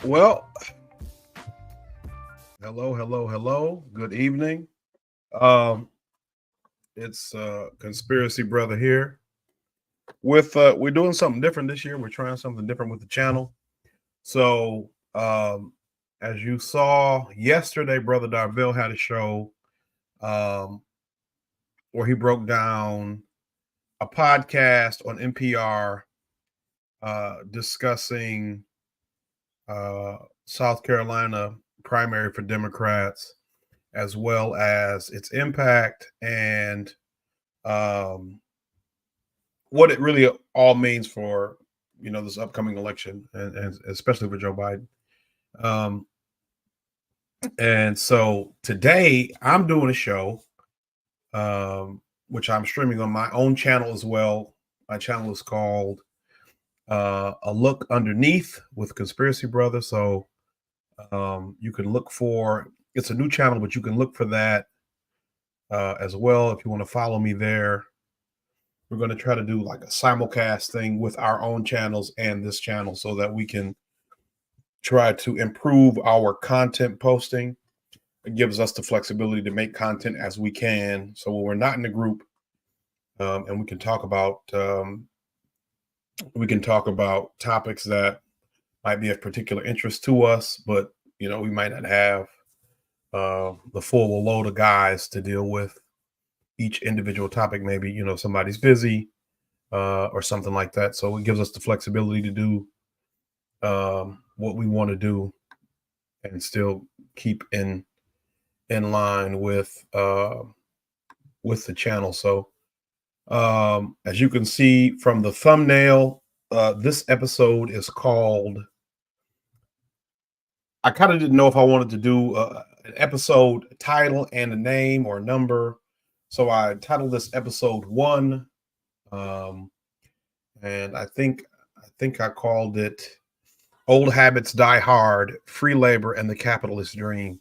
Well, hello. Good evening. Um, it's Conspiracy Brother here. With we're doing something different this year. We're trying something different with the channel. So, as you saw yesterday, Brother Darville had a show um, where he broke down a podcast on NPR discussing uh, South Carolina primary for Democrats, as well as its impact and um, what it really all means for this upcoming election, and especially for Joe Biden. Um, and so today I'm doing a show, which I'm streaming on my own channel as well. My channel is called "A Look Underneath" with Conspiracy Brother. So you can look for it's a new channel, but you can look for that as well if you want to follow me there. We're going to try to do like a simulcast thing with our own channels and this channel so that we can try to improve our content posting. It gives us the flexibility to make content as we can. So when we're not in the group, and we can talk about topics that might be of particular interest to us, but we might not have the full load of guys to deal with each individual topic. Maybe somebody's busy or something like that. So it gives us the flexibility to do what we want to do and still keep in line with the channel. So as you can see from the thumbnail, this episode is called. I kind of didn't know if I wanted to do an episode title and a name or a number, so I titled this episode 1. And I think I called it "Old Habits Die Hard: Free Labor and the Capitalist Dream."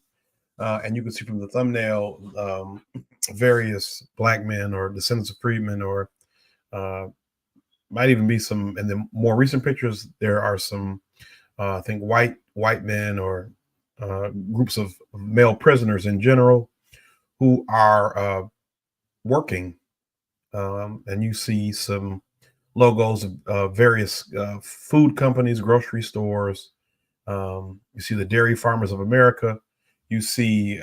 And you can see from the thumbnail various black men or descendants of freedmen, or might even be some. In the more recent pictures, there are some, I think, white men or groups of male prisoners in general who are working. And you see some logos of various food companies, grocery stores. You see the Dairy Farmers of America. You see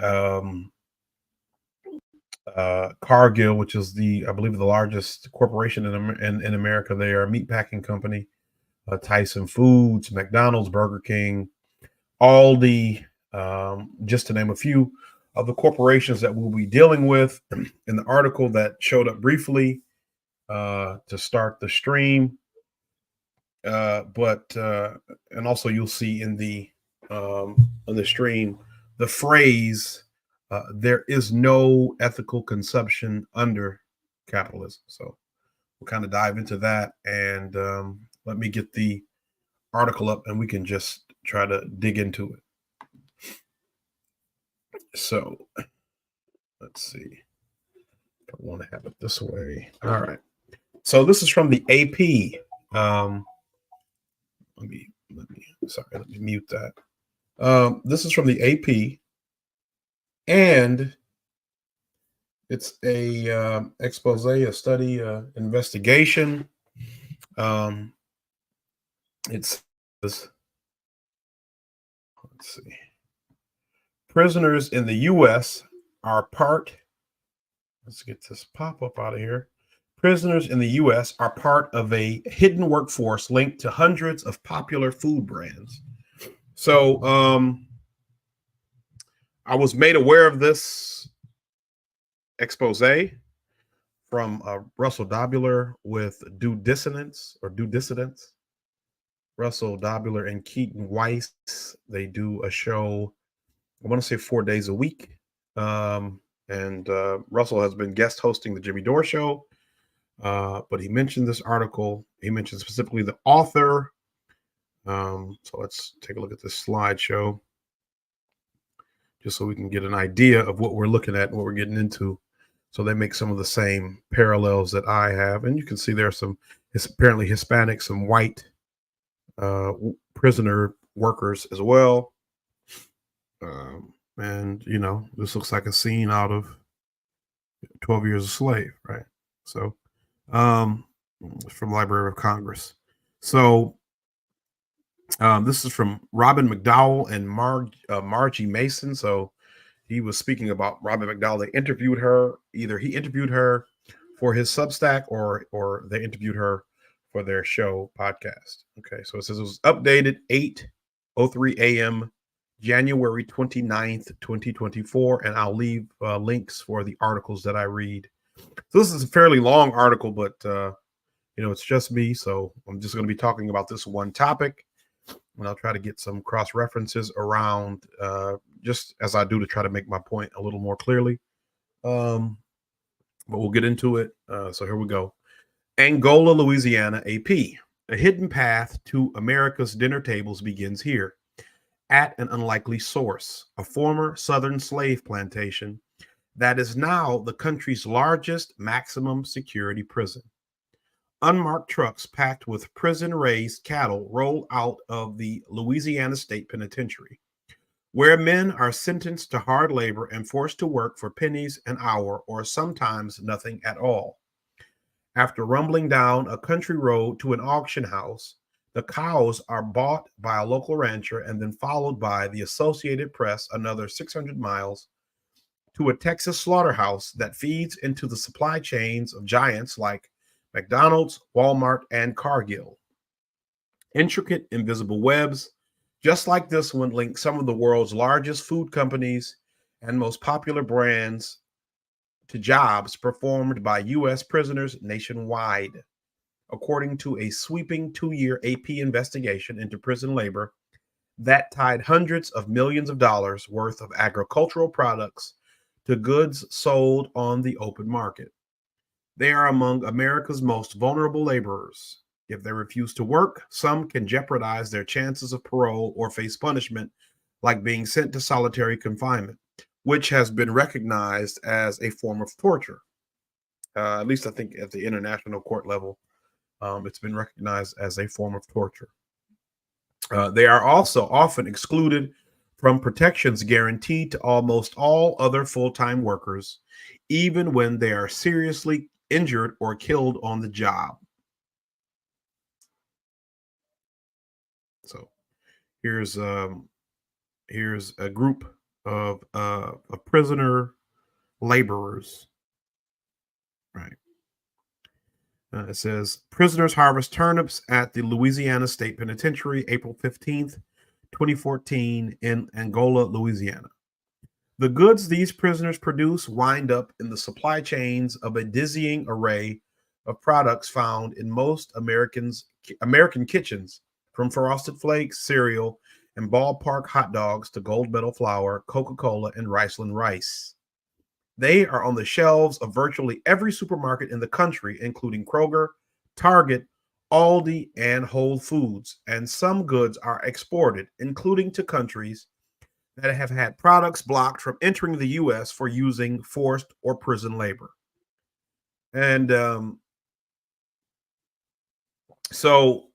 Cargill, which is I believe, the largest corporation in America. They are a meatpacking company. Tyson Foods, McDonald's, Burger King, Aldi, just to name a few of the corporations that we'll be dealing with in the article that showed up briefly to start the stream. And also you'll see in the stream the phrase "there is no ethical consumption under capitalism." So we'll kind of dive into that, and let me get the article up and we can just try to dig into it. So let's see. I want to have it this way. All right. So this is from the AP. Let me mute that. This is from the AP, and it's a expose, a study, investigation. It says, let's see, prisoners in the U.S. are part. Let's get this pop-up out of here. Prisoners in the U.S. are part of a hidden workforce linked to hundreds of popular food brands. So I was made aware of this expose from Russell Dobular with Due Dissidence. Russell Dobular and Keaton Weiss, they do a show, I want to say 4 days a week. And Russell has been guest hosting the Jimmy Dore Show. But he mentioned this article. He mentioned specifically the author. So let's take a look at this slideshow, just so we can get an idea of what we're looking at and what we're getting into. So they make some of the same parallels that I have. And you can see there are some, it's apparently Hispanic, some white prisoner workers as well. And this looks like a scene out of 12 Years a Slave, right? So, um, from Library of Congress. So, this is from Robin McDowell and Margie Mason. So, he was speaking about Robin McDowell. They interviewed her. Either he interviewed her for his Substack, or they interviewed her for their show podcast. Okay, so it says it was updated 8:03 a.m. January 29th, 2024, and I'll leave links for the articles that I read. So this is a fairly long article, but it's just me, so I'm just going to be talking about this one topic, and I'll try to get some cross references around, just as I do, to try to make my point a little more clearly. But we'll get into it. So here we go. Angola, Louisiana, AP. A hidden path to America's dinner tables begins here, at an unlikely source, a former Southern slave plantation that is now the country's largest maximum security prison. Unmarked trucks packed with prison-raised cattle roll out of the Louisiana State Penitentiary, where men are sentenced to hard labor and forced to work for pennies an hour or sometimes nothing at all. After rumbling down a country road to an auction house, the cows are bought by a local rancher and then followed by the Associated Press another 600 miles to a Texas slaughterhouse that feeds into the supply chains of giants like McDonald's, Walmart, and Cargill. Intricate, invisible webs, just like this one, link some of the world's largest food companies and most popular brands to jobs performed by U.S. prisoners nationwide. According to a sweeping 2-year AP investigation into prison labor that tied hundreds of millions of dollars worth of agricultural products to goods sold on the open market. They are among America's most vulnerable laborers. If they refuse to work, some can jeopardize their chances of parole or face punishment, like being sent to solitary confinement, which has been recognized as a form of torture. At least I think at the international court level, it's been recognized as a form of torture. They are also often excluded from protections guaranteed to almost all other full-time workers, even when they are seriously injured or killed on the job. So here's a group of prisoner laborers, right? It says prisoners harvest turnips at the Louisiana State Penitentiary, April 15th, 2014, in Angola, Louisiana. The goods these prisoners produce wind up in the supply chains of a dizzying array of products found in most American kitchens, from Frosted Flakes, cereal, and ballpark hot dogs to Gold Medal flour, Coca-Cola, and Riceland rice. They are on the shelves of virtually every supermarket in the country, including Kroger, Target, Aldi, and Whole Foods. And some goods are exported, including to countries that have had products blocked from entering the U.S. for using forced or prison labor. And so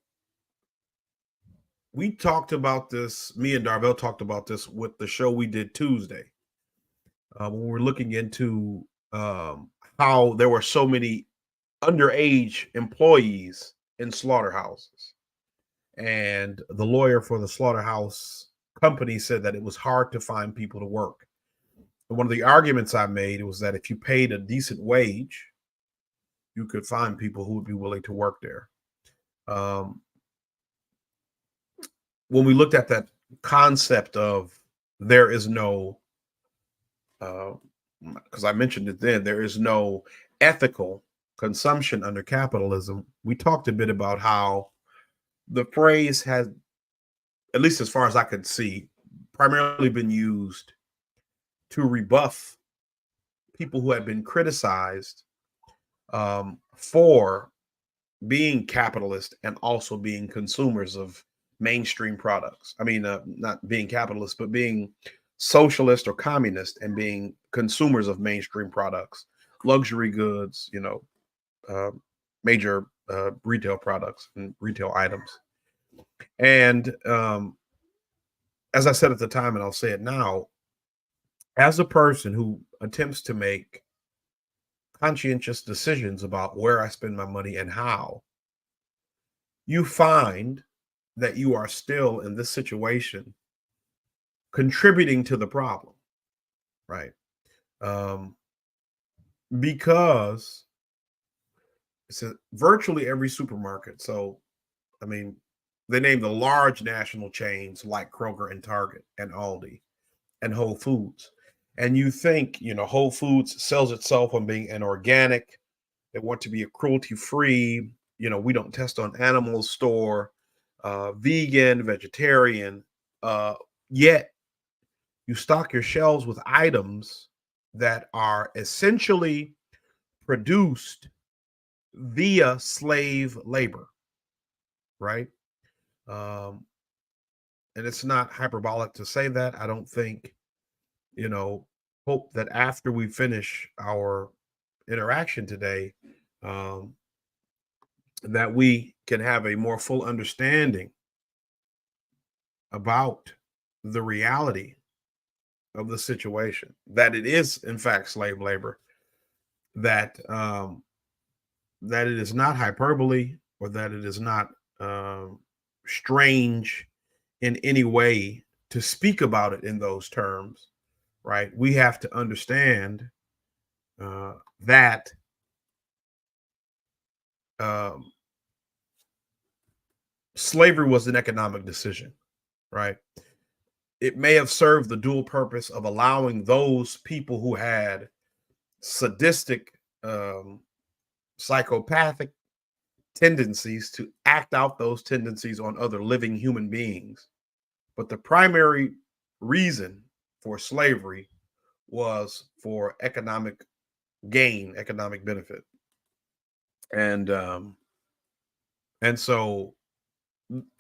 we talked about this, me and Darvell talked about this with the show we did Tuesday, when we're looking into how there were so many underage employees in slaughterhouses. And the lawyer for the slaughterhouse company said that it was hard to find people to work. And one of the arguments I made was that if you paid a decent wage, you could find people who would be willing to work there. When we looked at that concept of there is no, because I mentioned it then, there is no ethical consumption under capitalism. We talked a bit about how the phrase has, at least as far as I could see, primarily been used to rebuff people who have been criticized for being capitalist and also being consumers of mainstream products. I mean, not being capitalist, but being socialist or communist and being consumers of mainstream products, luxury goods, major retail products and retail items. And as I said at the time, and I'll say it now, as a person who attempts to make conscientious decisions about where I spend my money and how, you find that you are still in this situation contributing to the problem, right? Um, because it's virtually every supermarket. So, I mean, they name the large national chains like Kroger and Target and Aldi and Whole Foods. And you think, Whole Foods sells itself on being an organic, they want to be a cruelty free, we don't test on animals store, vegan, vegetarian. Yet you stock your shelves with items that are essentially produced via slave labor, right? Um, and it's not hyperbolic to say that. I don't think, hope that after we finish our interaction today, um, that we can have a more full understanding about the reality of the situation, that it is in fact slave labor, that that it is not hyperbole, or that it is not um, strange in any way to speak about it in those terms, right? We have to understand that um, slavery was an economic decision, right? It may have served the dual purpose of allowing those people who had sadistic, um, psychopathic tendencies to act out those tendencies on other living human beings. But the primary reason for slavery was for economic gain, economic benefit. And so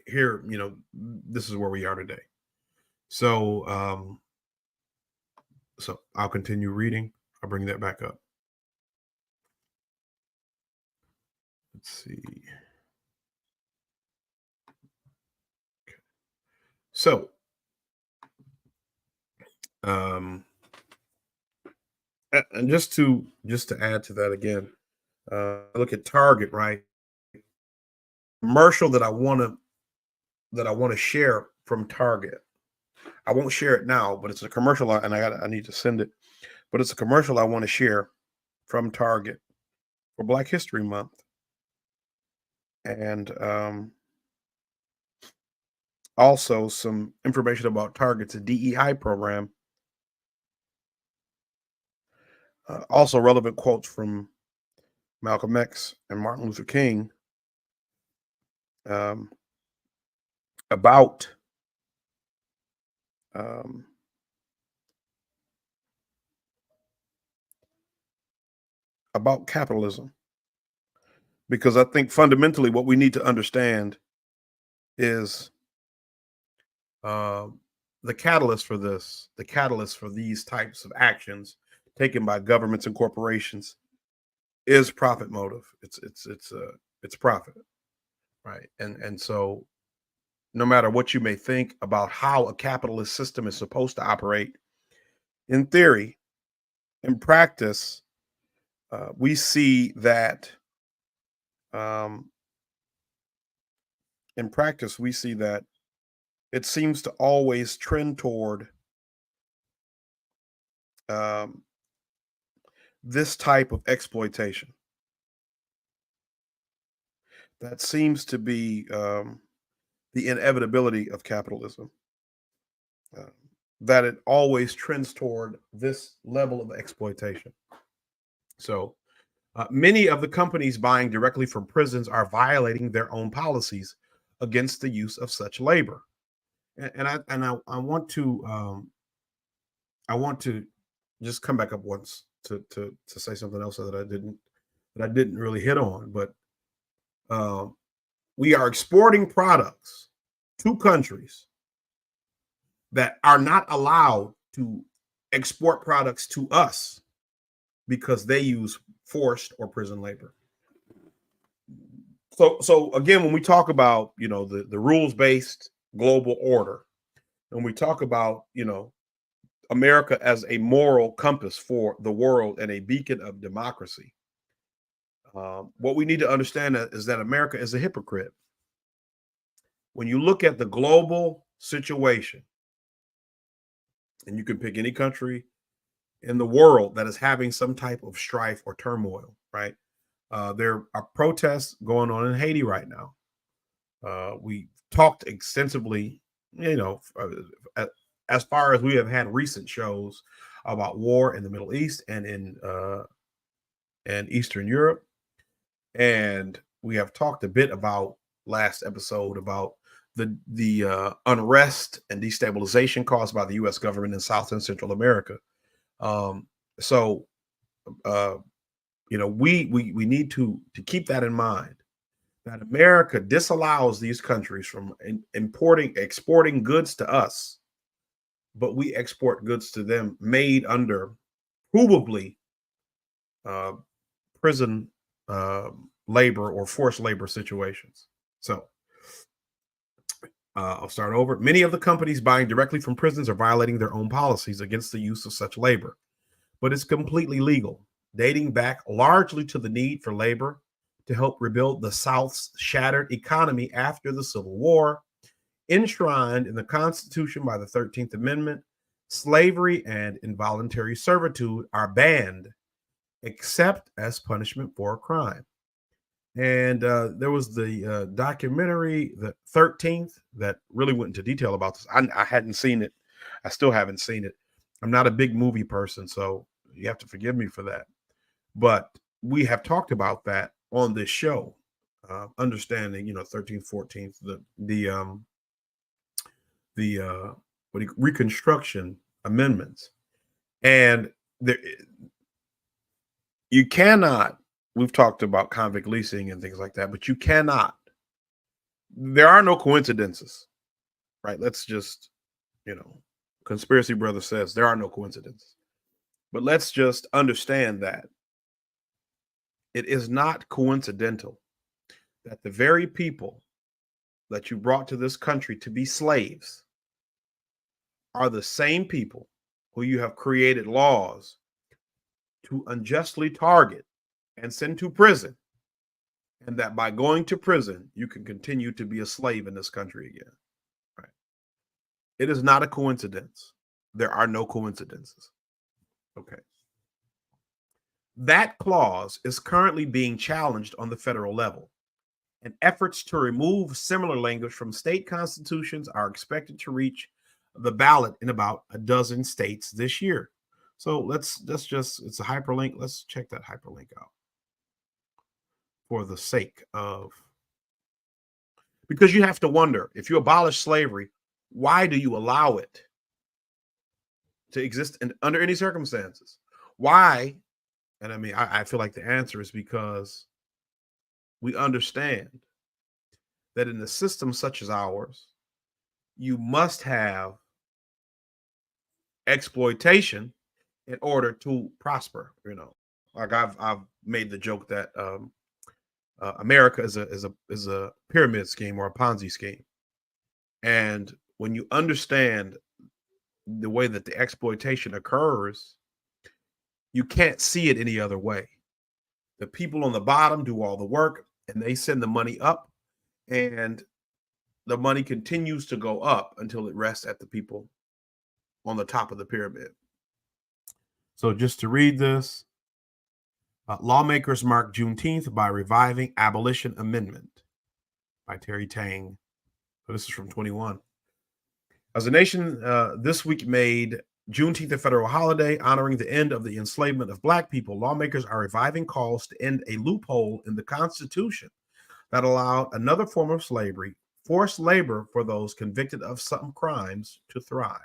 here, this is where we are today. So so I'll continue reading. I'll bring that back up. Let's see. So and just to add to that again, look at Target, right? Commercial that I want to share from Target. I won't share it now, but it's a commercial, and I need to send it. But it's a commercial I want to share from Target for Black History Month, and also some information about Target's DEI program. Also relevant quotes from Malcolm X and Martin Luther King um, about um, about capitalism, because I think fundamentally what we need to understand is the catalyst for this, the catalyst for these types of actions taken by governments and corporations is profit motive. It's profit, right? And so no matter what you may think about how a capitalist system is supposed to operate, in theory, in practice, we see that um, in practice we see that it seems to always trend toward um, this type of exploitation. That seems to be the inevitability of capitalism. Uh, that it always trends toward this level of exploitation. So many of the companies buying directly from prisons are violating their own policies against the use of such labor. I want to just come back up once to say something else that I didn't really hit on, but we are exporting products to countries that are not allowed to export products to us because they use forced or prison labor. So again, when we talk about the rules based global order, and we talk about, America as a moral compass for the world and a beacon of democracy. What we need to understand is that America is a hypocrite. When you look at the global situation, and you can pick any country in the world that is having some type of strife or turmoil, right? There are protests going on in Haiti right now. We talked extensively, as far as we have had recent shows about war in the Middle East and in Eastern Europe, and we have talked a bit about last episode about the unrest and destabilization caused by the U.S. government in South and Central America. So, we need to keep that in mind, that America disallows these countries from exporting goods to us, but we export goods to them made under provably prison labor or forced labor situations. So I'll start over. Many of the companies buying directly from prisons are violating their own policies against the use of such labor, but it's completely legal, dating back largely to the need for labor to help rebuild the South's shattered economy after the Civil War. Enshrined in the Constitution by the 13th Amendment, slavery and involuntary servitude are banned except as punishment for a crime. And there was the documentary, the 13th, that really went into detail about this. I hadn't seen it. I still haven't seen it. I'm not a big movie person, so you have to forgive me for that. But we have talked about that on this show, understanding, 13th, 14th, the Reconstruction amendments. And there, you cannot, we've talked about convict leasing and things like that, but you cannot, there are no coincidences, right? Let's just, Conspiracy Brother says there are no coincidences. But let's just understand that it is not coincidental that the very people that you brought to this country to be slaves are the same people who you have created laws to unjustly target and send to prison, and that by going to prison, you can continue to be a slave in this country again. Right? It is not a coincidence. There are no coincidences. Okay. That clause is currently being challenged on the federal level, and efforts to remove similar language from state constitutions are expected to reach the ballot in about a dozen states this year. So it's a hyperlink. Let's check that hyperlink out for the sake of, because you have to wonder, if you abolish slavery, why do you allow it to exist under any circumstances? Why? And I mean, I feel like the answer is because we understand that in a system such as ours, you must have exploitation in order to prosper. Like I've made the joke that America is a pyramid scheme or a Ponzi scheme, and when you understand the way that the exploitation occurs, you can't see it any other way. The people on the bottom do all the work, and they send the money up, and the money continues to go up until it rests at the people on the top of the pyramid. So just to read this, lawmakers mark Juneteenth by reviving Abolition Amendment by Terry Tang. So this is from 21. As a nation, this week made Juneteenth a federal holiday honoring the end of the enslavement of Black people. Lawmakers are reviving calls to end a loophole in the Constitution that allowed another form of slavery, forced labor for those convicted of some crimes, to thrive.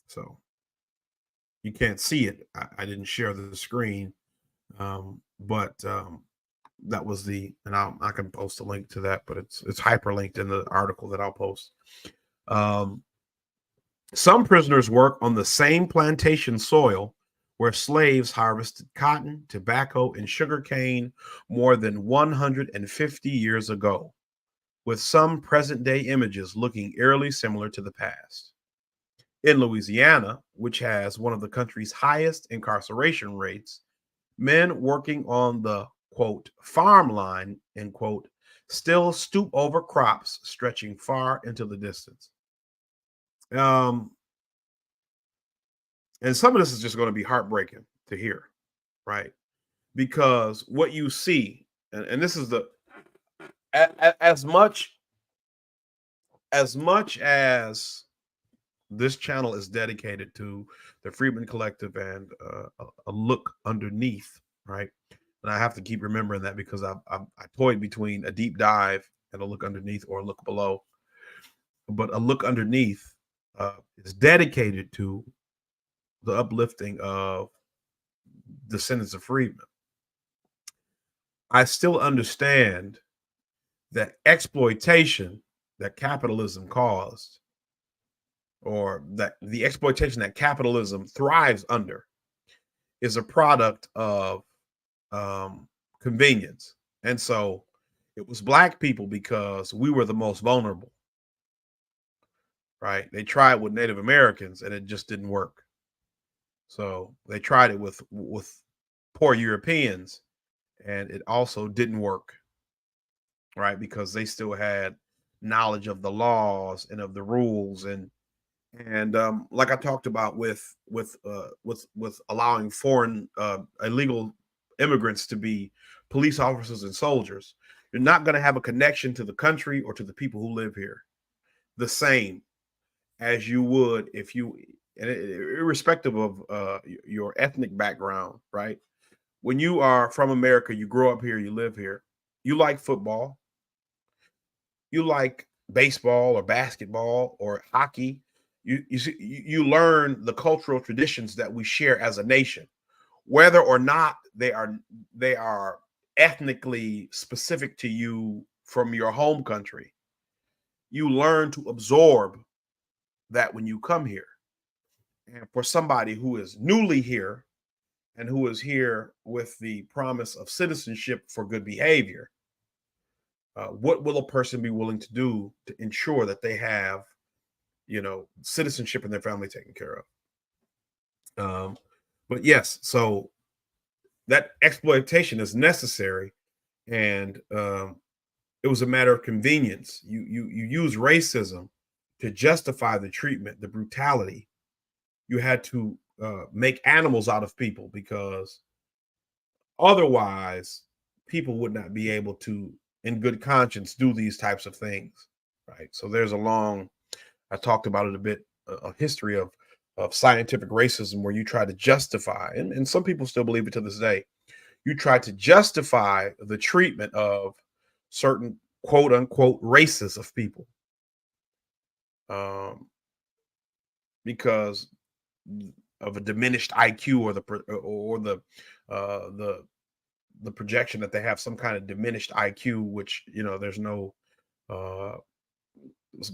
So you can't see it. I didn't share the screen, but that was and I can post a link to that, but it's hyperlinked in the article that I'll post. Some prisoners work on the same plantation soil where slaves harvested cotton, tobacco, and sugar cane more than 150 years ago, with some present day images looking eerily similar to the past. In Louisiana, which has one of the country's highest incarceration rates, men working on the quote farm line end quote still stoop over crops stretching far into the distance. Um, and some of this is just going to be heartbreaking to hear, right? Because what you see, and this is the as much as this channel is dedicated to the Freedman Collective and a look underneath, right? And I have to keep remembering that because I toyed between a deep dive and a look underneath or a look below. But a look underneath is dedicated to the uplifting of descendants of freedmen. I still understand that exploitation that capitalism caused, or that the exploitation that capitalism thrives under, is a product of convenience. And so it was Black people because we were the most vulnerable, right? They tried with Native Americans and it just didn't work. So they tried it with poor Europeans and it also didn't work, right? Because they still had knowledge of the laws and of the rules, and like I talked about with allowing foreign illegal immigrants to be police officers and soldiers, you're not going to have a connection to the country or to the people who live here the same as you would if you, and irrespective of your ethnic background, right? When you are from America, you grow up here, you live here, you like football, you like baseball or basketball or hockey. You learn the cultural traditions that we share as a nation, whether or not they are ethnically specific to you from your home country. You learn to absorb that when you come here. And for somebody who is newly here and who is here with the promise of citizenship for good behavior, what will a person be willing to do to ensure that they have, citizenship and their family taken care of? But yes, so that exploitation is necessary, and it was a matter of convenience. You use racism to justify the treatment, the brutality. You had to make animals out of people because otherwise people would not be able to, in good conscience, do these types of things, right? So there's a long, I talked about it a bit, a history of scientific racism where you try to justify, and some people still believe it to this day, you try to justify the treatment of certain quote unquote races of people, um, because of a diminished IQ or the projection that they have some kind of diminished IQ, which there's no uh,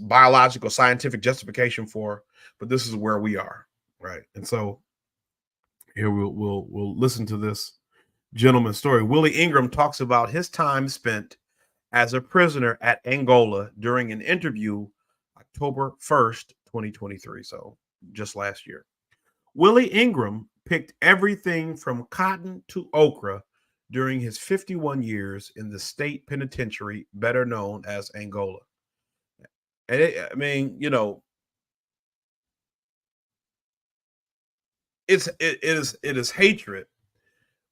biological scientific justification for, but this is where we are, right? And so here we'll listen to this gentleman's story. Willie Ingram talks about his time spent as a prisoner at Angola during an interview October 1st, 2023. So just last year. Willie Ingram picked everything from cotton to okra during his 51 years in the state penitentiary, better known as Angola. And it is hatred.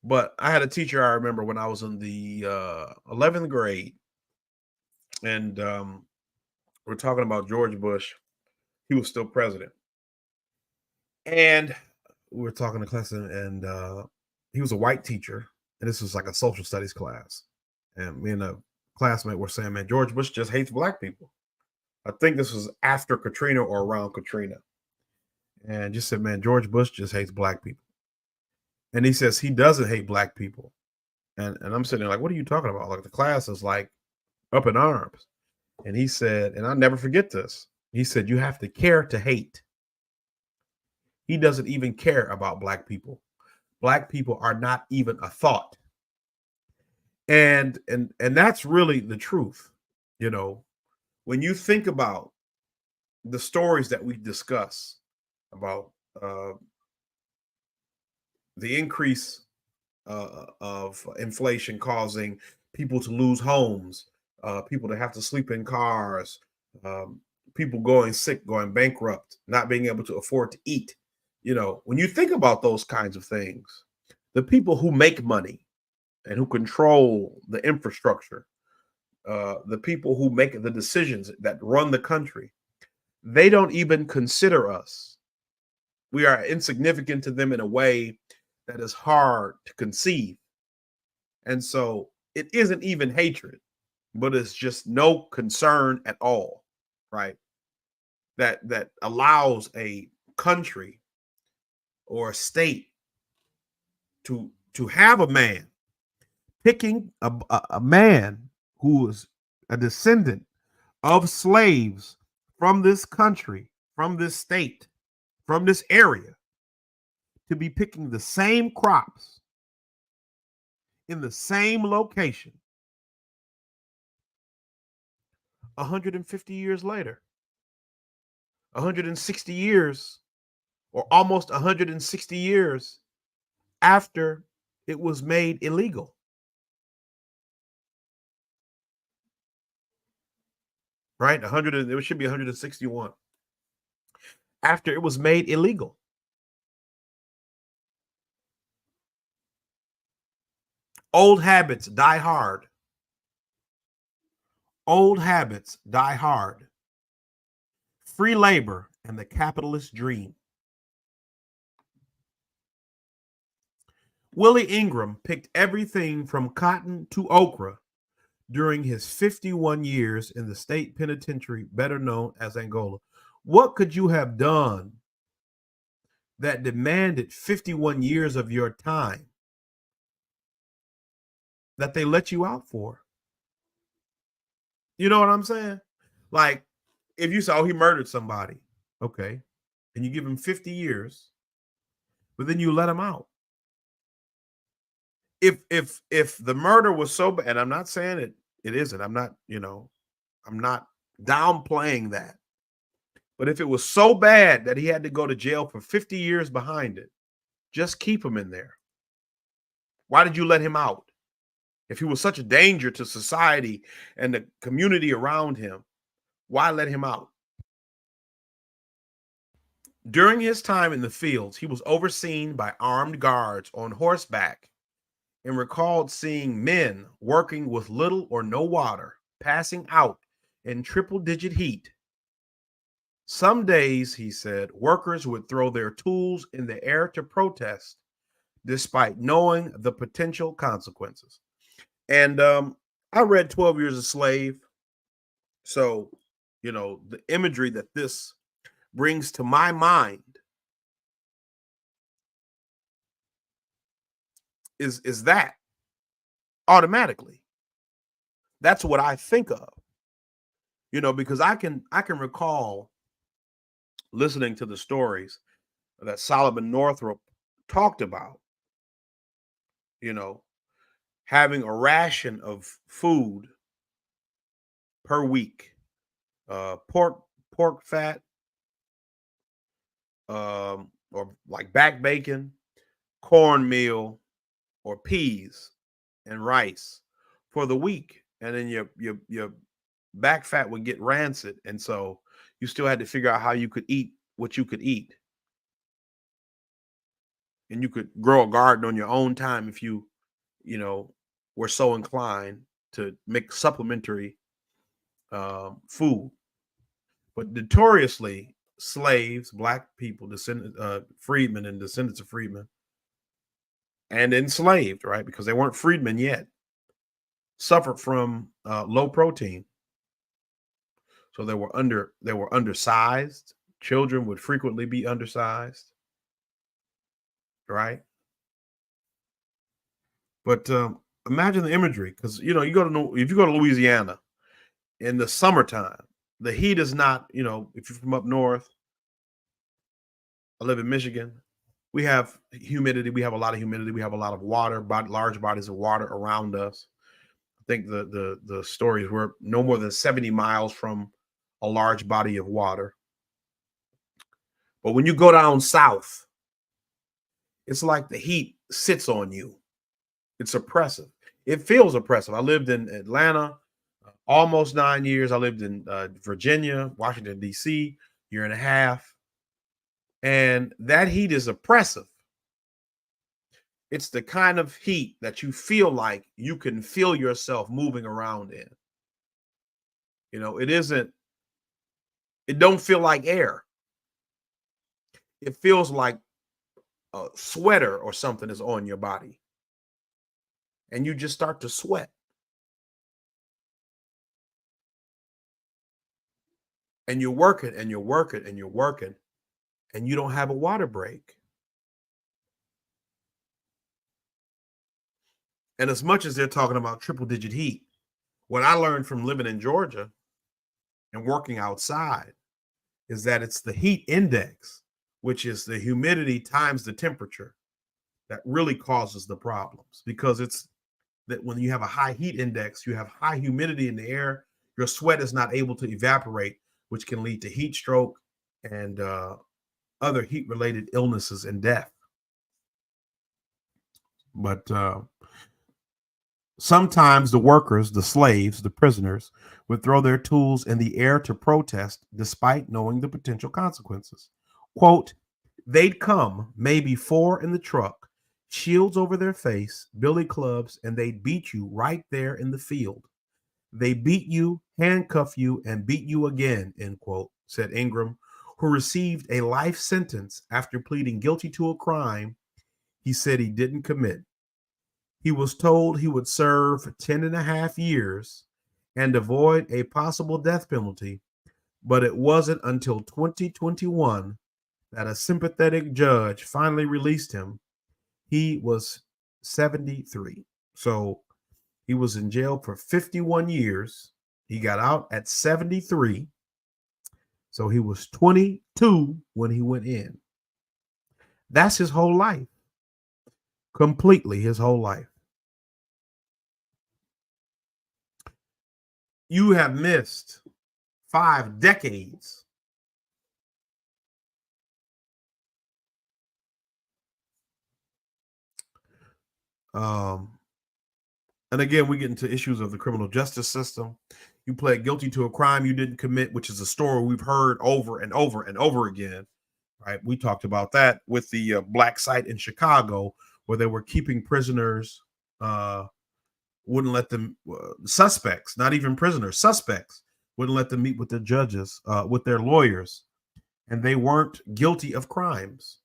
But I had a teacher I remember when I was in the 11th grade, and we're talking about George Bush. He was still president, and we were talking to class, and he was a white teacher, and this was like a social studies class, and me and a classmate were saying, "Man, George Bush just hates Black people." I think this was after Katrina or around Katrina, and just said, "Man, George Bush just hates Black people," and he says he doesn't hate Black people, and I'm sitting there like, "What are you talking about?" Like the class is like up in arms, and he said, and I'll never forget this. He said, "You have to care to hate." He doesn't even care about Black people. Black people are not even a thought. And that's really the truth. You know, When you think about the stories that we discuss about the increase of inflation causing people to lose homes, people to have to sleep in cars, um, people going sick, going bankrupt, not being able to afford to eat. When you think about those kinds of things, the people who make money and who control the infrastructure, the people who make the decisions that run the country, they don't even consider us. We are insignificant to them in a way that is hard to conceive. And so it isn't even hatred, but it's just no concern at all, right? That allows a country or a state to have a man picking a man who is a descendant of slaves from this country, from this state, from this area, to be picking the same crops in the same location 150 years later, 160 years, or almost 160 years after it was made illegal. Right? It should be 161. After it was made illegal. Old habits die hard. Old habits die hard. Free labor and the capitalist dream. Willie Ingram picked everything from cotton to okra during his 51 years in the state penitentiary, better known as Angola. What could you have done that demanded 51 years of your time that they let you out for? You know what I'm saying? Like, if you say, oh, he murdered somebody, okay, and you give him 50 years, but then you let him out. If the murder was so bad, and I'm not saying it isn't, I'm not downplaying that. But if it was so bad that he had to go to jail for 50 years behind it, just keep him in there. Why did you let him out? If he was such a danger to society and the community around him, why let him out? During his time in the fields, he was overseen by armed guards on horseback and recalled seeing men working with little or no water, passing out in triple-digit heat. Some days, he said, workers would throw their tools in the air to protest, despite knowing the potential consequences. And I read 12 Years a Slave. So, the imagery that this brings to my mind is that automatically. That's what I think of. Because I can recall listening to the stories that Solomon Northup talked about, having a ration of food per week, pork fat, or like back bacon, cornmeal, or peas and rice for the week, and then your back fat would get rancid, and so you still had to figure out how you could eat what you could eat, and you could grow a garden on your own time if you were so inclined to make supplementary food. But notoriously, slaves, black people, freedmen and descendants of freedmen, and enslaved, right, because they weren't freedmen yet, suffered from low protein. So they were undersized. Children would frequently be undersized, right? But imagine the imagery, because if you go to Louisiana in the summertime, the heat is not, if you're from up north. I live in Michigan. We have humidity. We have a lot of humidity. We have a lot of water, large bodies of water around us. I think the stories were no more than 70 miles from a large body of water. But when you go down south, it's like the heat sits on you. It's oppressive. It feels oppressive. I lived in Atlanta almost 9 years. I lived in Virginia, Washington, D.C., year and a half. And that heat is oppressive. It's the kind of heat that you feel like you can feel yourself moving around in. You know, it don't feel like air. It feels like a sweater or something is on your body. And you just start to sweat. And you're working and you're working and you're working, and you don't have a water break. And as much as they're talking about triple digit heat, what I learned from living in Georgia and working outside is that it's the heat index, which is the humidity times the temperature, that really causes the problems, because it's that when you have a high heat index, you have high humidity in the air, your sweat is not able to evaporate, which can lead to heat stroke and other heat related illnesses and death. But sometimes the workers, the slaves, the prisoners would throw their tools in the air to protest despite knowing the potential consequences. Quote, they'd come, maybe four in the truck, shields over their face, billy clubs, and they'd beat you right there in the field. They beat you, handcuff you, and beat you again, end quote, said Ingram, who received a life sentence after pleading guilty to a crime he said he didn't commit. He was told he would serve 10 and a half years and avoid a possible death penalty, but it wasn't until 2021 that a sympathetic judge finally released him. He was 73. So he was in jail for 51 years. He got out at 73. So he was 22 when he went in. That's his whole life. Completely his whole life. You have missed 5 decades. And again, we get into issues of the criminal justice system. You pled guilty to a crime you didn't commit, which is a story we've heard over and over and over again. Right? We talked about that with the black site in Chicago, where they were keeping prisoners, wouldn't let them, suspects, not even prisoners, suspects, wouldn't let them meet with the judges, with their lawyers, and they weren't guilty of crimes.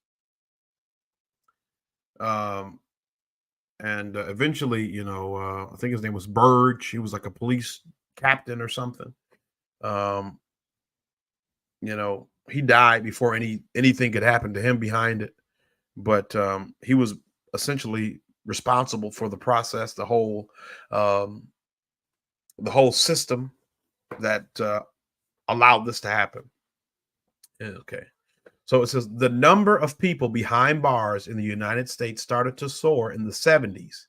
And eventually, I think his name was Burge. He was like a police captain or something. He died before anything could happen to him behind it. But he was essentially responsible for the process, the whole system that allowed this to happen. Okay. So it says the number of people behind bars in the United States started to soar in the 70s,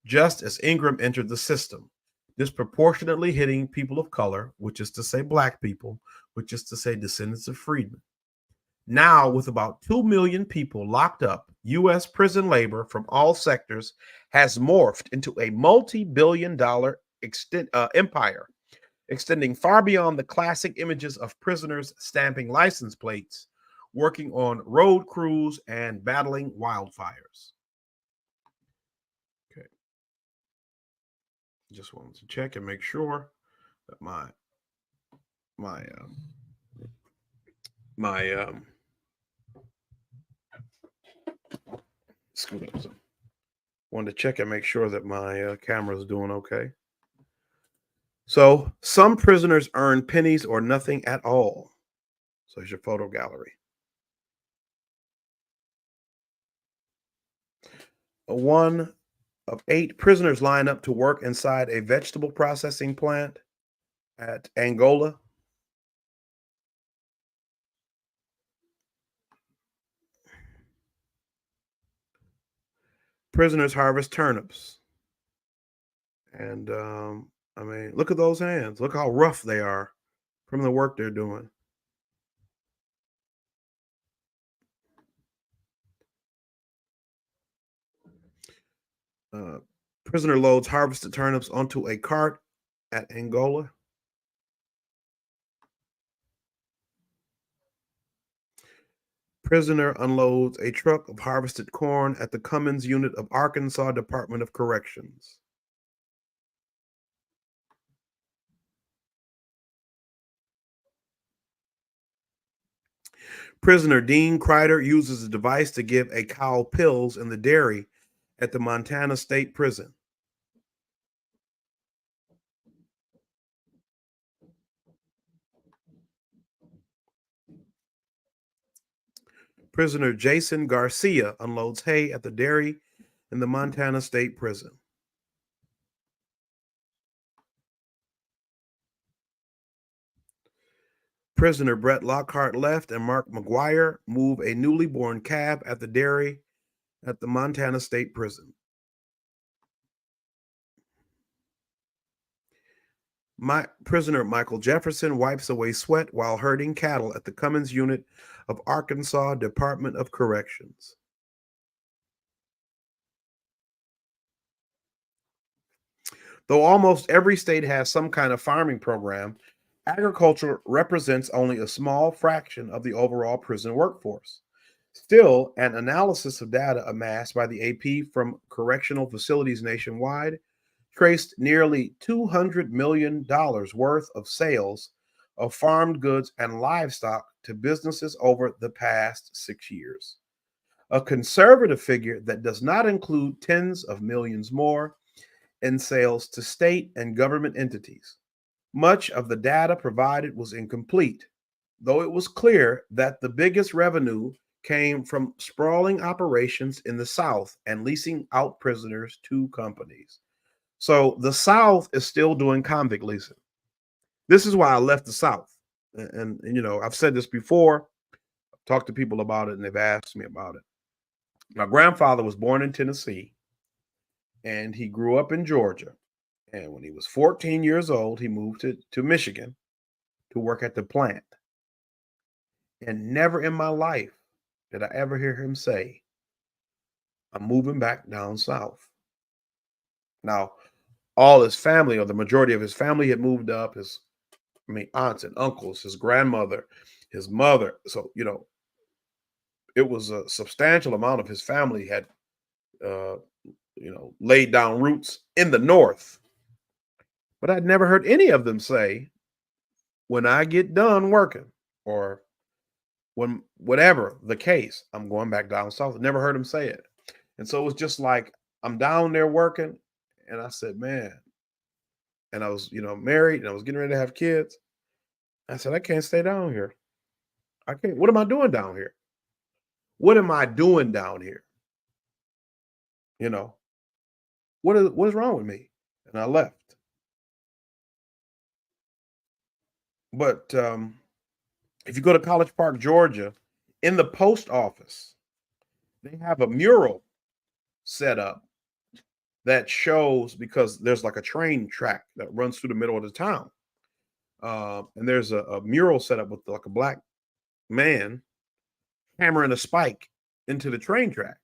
just as Ingram entered the system, disproportionately hitting people of color, which is to say black people, which is to say descendants of freedmen. Now, with about 2 million people locked up, U.S. prison labor from all sectors has morphed into a multi-billion-dollar empire, extending far beyond the classic images of prisoners stamping license plates, working on road crews, and battling wildfires. Okay. Just wanted to check and make sure that my screwed up. Wanted to check and make sure that my camera is doing okay. So some prisoners earn pennies or nothing at all. So here's your photo gallery. One of 8 prisoners line up to work inside a vegetable processing plant at Angola. Prisoners harvest turnips. And look at those hands. Look how rough they are. from the work they're doing. Uh, Prisoner loads harvested turnips onto a cart at Angola. Prisoner unloads a truck of harvested corn at the Cummins unit of Arkansas Department of Corrections. Prisoner Dean Kreider uses a device to give a cow pills in the dairy at the Montana State Prison. Prisoner Jason Garcia unloads hay at the dairy in the Montana State Prison. Prisoner Brett Lockhart left and Mark McGuire move a newly born calf at the dairy at the Montana State Prison. Prisoner Michael Jefferson wipes away sweat while herding cattle at the Cummins unit of Arkansas Department of Corrections. Though almost every state has some kind of farming program, agriculture represents only a small fraction of the overall prison workforce. Still, an analysis of data amassed by the AP from correctional facilities nationwide traced nearly $200 million worth of sales of farmed goods and livestock to businesses over the past 6 years. A conservative figure that does not include tens of millions more in sales to state and government entities. Much of the data provided was incomplete, though it was clear that the biggest revenue came from sprawling operations in the South and leasing out prisoners to companies. So the South is still doing convict leasing. This is why I left the South. And you know, I've said this before, I've talked to people about it, and they've asked me about it. My grandfather was born in Tennessee, and he grew up in Georgia. And when he was 14 years old, he moved to Michigan to work at the plant. And never in my life did I ever hear him say, I'm moving back down south. Now, all his family, or the majority of his family, had moved up. Aunts and uncles, his grandmother, his mother. So, you know, it was a substantial amount of his family had, uh, laid down roots in the North. But I'd never heard any of them say, when I get done working, or when whatever the case, I'm going back down south. I never heard him say it. And so it was just like, I'm down there working. And I said, man, and I was, married, and I was getting ready to have kids. I said, I can't stay down here. I can't. What am I doing down here? What am I doing down here? You know, what is wrong with me? And I left. But if you go to College Park, Georgia, in the post office, they have a mural set up that shows, because there's like a train track that runs through the middle of the town. And there's a mural set up with like a black man hammering a spike into the train track.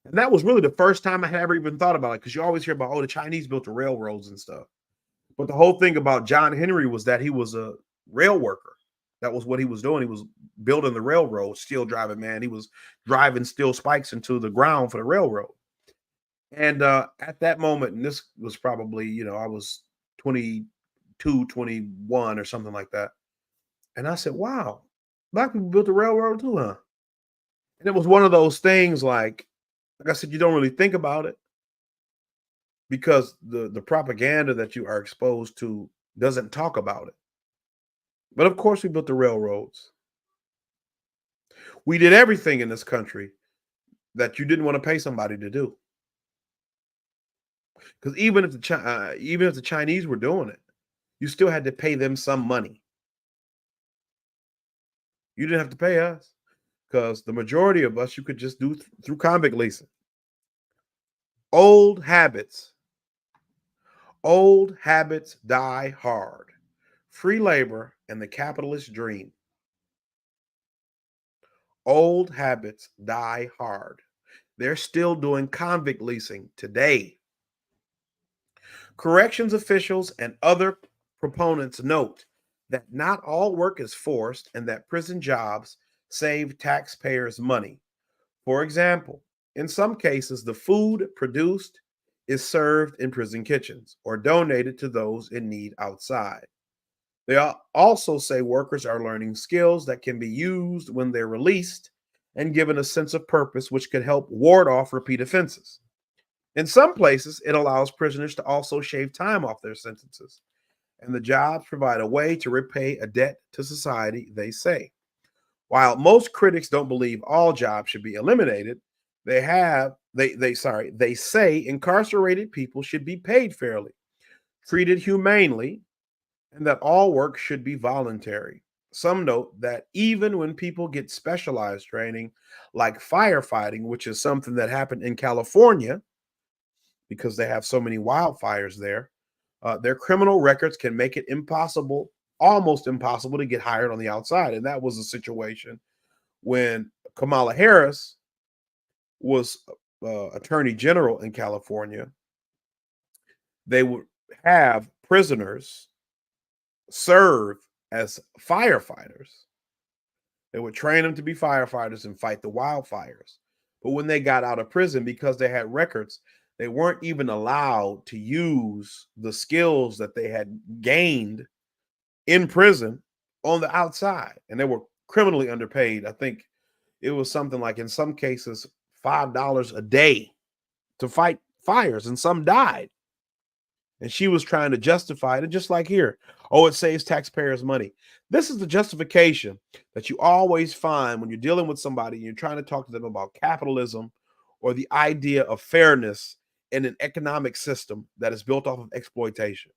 And that was really the first time I had ever even thought about it, because you always hear about, oh, the Chinese built the railroads and stuff. But the whole thing about John Henry was that he was a rail worker. That was what he was doing. He was building the railroad, steel driving man. He was driving steel spikes into the ground for the railroad. And at that moment, and this was probably, I was 22, 21 or something like that. And I said, wow, black people built the railroad too, huh? And it was one of those things like I said, you don't really think about it, because the propaganda that you are exposed to doesn't talk about it. But of course, we built the railroads. We did everything in this country that you didn't want to pay somebody to do. Because even if the Chinese were doing it, you still had to pay them some money. You didn't have to pay us, because the majority of us you could just do through convict leasing. Old habits die hard. free labor, and the capitalist dream. Old habits die hard. They're still doing convict leasing today. Corrections officials and other proponents note that not all work is forced and that prison jobs save taxpayers money. For example, in some cases, the food produced is served in prison kitchens or donated to those in need outside. They also say workers are learning skills that can be used when they're released and given a sense of purpose, which can help ward off repeat offenses. In some places, it allows prisoners to also shave time off their sentences, and the jobs provide a way to repay a debt to society, they say. While most critics don't believe all jobs should be eliminated, they say incarcerated people should be paid fairly, treated humanely, and that all work should be voluntary. Some note that even when people get specialized training like firefighting, which is something that happened in California because they have so many wildfires there, their criminal records can make it impossible, almost impossible, to get hired on the outside. And that was a situation when Kamala Harris was attorney general in California. They would have prisoners serve as firefighters. They would train them to be firefighters and fight the wildfires. But when they got out of prison, because they had records, they weren't even allowed to use the skills that they had gained in prison on the outside. And they were criminally underpaid. I think it was something like, in some cases, $5 a day to fight fires, and some died. And she was trying to justify it. And just like here, oh, it saves taxpayers money. This is the justification that you always find when you're dealing with somebody and you're trying to talk to them about capitalism or the idea of fairness in an economic system that is built off of exploitation.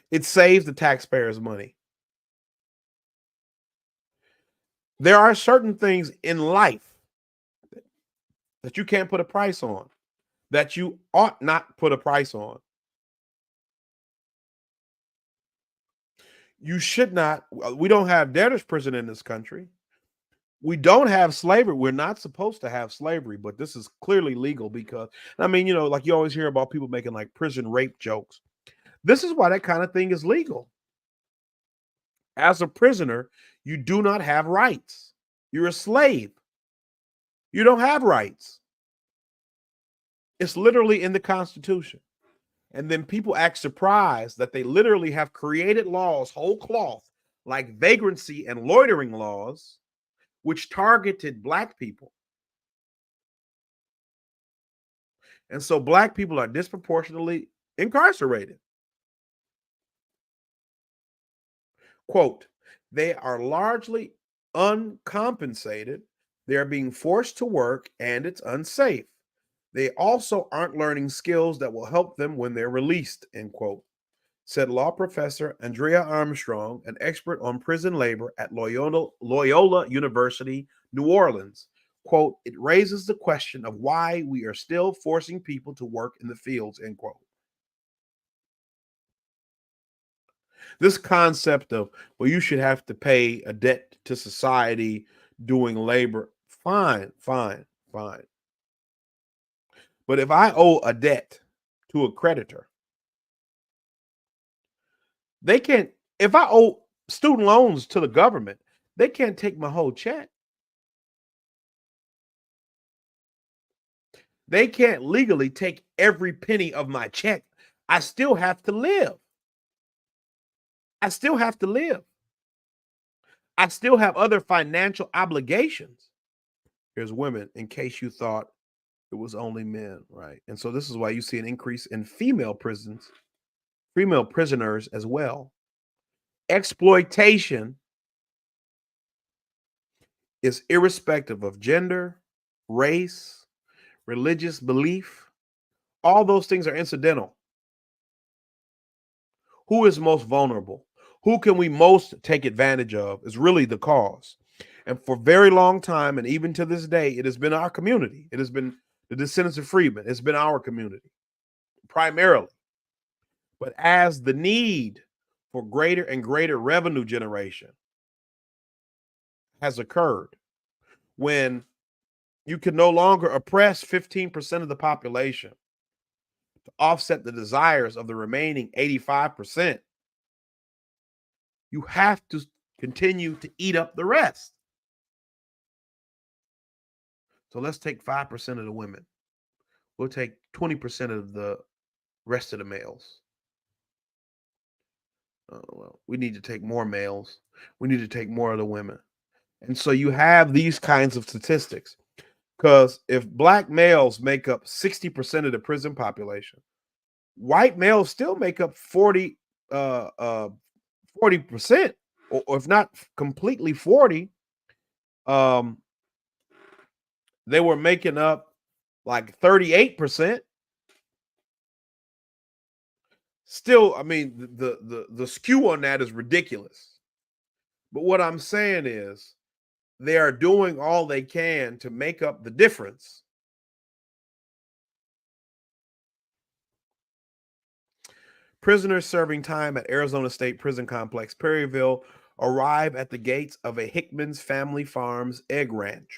It saves the taxpayers money. There are certain things in life that you can't put a price on, that you ought not put a price on. You should not. We don't have debtors prison in this country. We don't have slavery. We're not supposed to have slavery, but this is clearly legal because, I mean, like you always hear about people making like prison rape jokes. This is why that kind of thing is legal. As a prisoner, you do not have rights. You're a slave. You don't have rights. It's literally in the Constitution. And then people act surprised that they literally have created laws, whole cloth, like vagrancy and loitering laws, which targeted Black people. And so Black people are disproportionately incarcerated. Quote, they are largely uncompensated. They are being forced to work and it's unsafe. They also aren't learning skills that will help them when they're released, end quote, said law professor Andrea Armstrong, an expert on prison labor at Loyola University, New Orleans. Quote, it raises the question of why we are still forcing people to work in the fields, end quote. This concept of, well, you should have to pay a debt to society doing labor, fine. But if I owe a debt to a creditor, they can't, if I owe student loans to the government, they can't take my whole check. They can't legally take every penny of my check. I still have to live. I still have other financial obligations. Here's women, in case you thought it was only men, right? And so this is why you see an increase in female prisoners as well. Exploitation is irrespective of gender, race, religious belief. All those things are incidental. Who is most vulnerable? Who can we most take advantage of is really the cause. And for a very long time, and even to this day, it has been our community. It has been the descendants of freedmen. It's been our community, primarily. But as the need for greater and greater revenue generation has occurred, when you can no longer oppress 15% of the population to offset the desires of the remaining 85%, you have to continue to eat up the rest. So let's take 5% of the women. We'll take 20% of the rest of the males. Well, we need to take more males. We need to take more of the women. And so you have these kinds of statistics. Because if black males make up 60% of the prison population, white males still make up 40%, or if not completely 40. They were making up like 38%. Still, I mean, the skew on that is ridiculous. But what I'm saying is they are doing all they can to make up the difference. Prisoners serving time at Arizona State Prison Complex, Perryville, arrive at the gates of a Hickman's Family Farms egg ranch,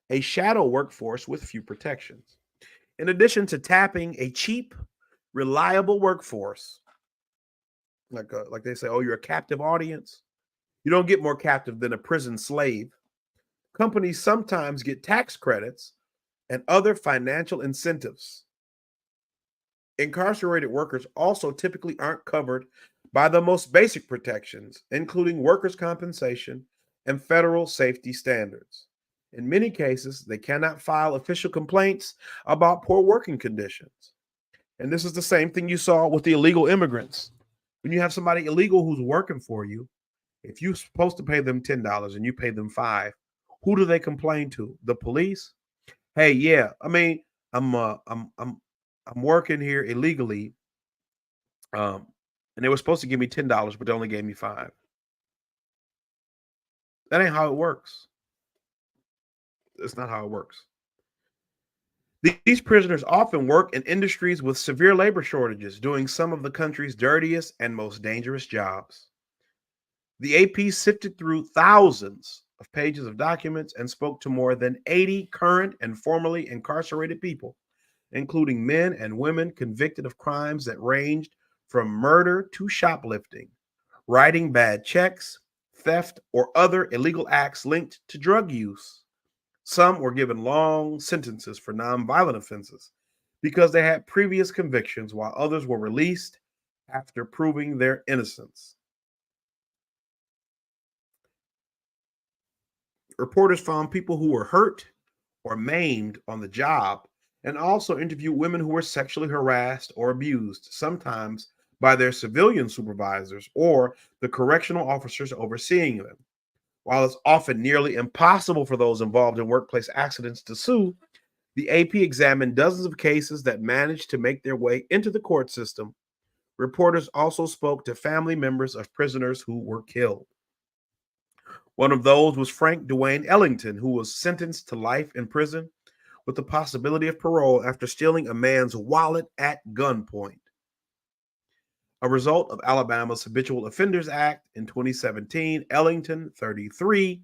a shadow workforce with few protections. In addition to tapping a cheap, reliable workforce, like they say, oh, you're a captive audience. You don't get more captive than a prison slave. Companies sometimes get tax credits and other financial incentives. Incarcerated workers also typically aren't covered by the most basic protections, including workers' compensation and federal safety standards. In many cases, they cannot file official complaints about poor working conditions. And this is the same thing you saw with the illegal immigrants. When you have somebody illegal who's working for you, if you're supposed to pay them $10 and you pay them $5, who do they complain to? The police? Hey, yeah, I mean, I'm working here illegally, and they were supposed to give me $10, but they only gave me 5. That ain't how it works. That's not how it works. These prisoners often work in industries with severe labor shortages, doing some of the country's dirtiest and most dangerous jobs. The AP sifted through thousands of pages of documents and spoke to more than 80 current and formerly incarcerated people, including men and women convicted of crimes that ranged from murder to shoplifting, writing bad checks, theft, or other illegal acts linked to drug use. Some were given long sentences for nonviolent offenses because they had previous convictions, while others were released after proving their innocence. Reporters found people who were hurt or maimed on the job and also interviewed women who were sexually harassed or abused, sometimes by their civilian supervisors or the correctional officers overseeing them. While it's often nearly impossible for those involved in workplace accidents to sue, the AP examined dozens of cases that managed to make their way into the court system. Reporters also spoke to family members of prisoners who were killed. One of those was Frank Dwayne Ellington, who was sentenced to life in prison with the possibility of parole after stealing a man's wallet at gunpoint. A result of Alabama's Habitual Offenders Act in 2017, Ellington, 33,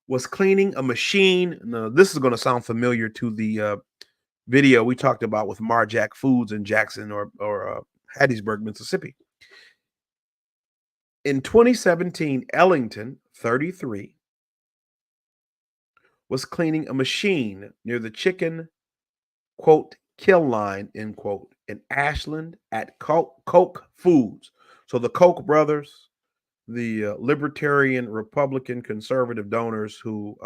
was cleaning a machine. Now, this is going to sound familiar to the video we talked about with Marjack Foods in Jackson or Hattiesburg, Mississippi. In 2017, Ellington, 33, was cleaning a machine near the chicken, quote, kill line, end quote, in Ashland at Koch Foods. So the Koch brothers, the libertarian, Republican, conservative donors who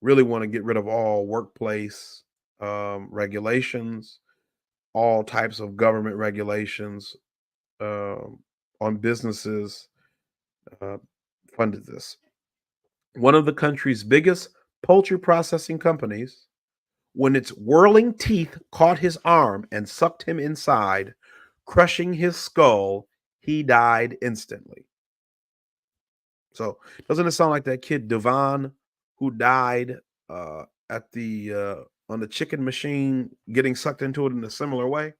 really want to get rid of all workplace regulations, all types of government regulations on businesses, funded this. One of the country's biggest poultry processing companies, when its whirling teeth caught his arm and sucked him inside, crushing his skull, he died instantly. So, doesn't it sound like that kid Devon who died at the on the chicken machine getting sucked into it in a similar way.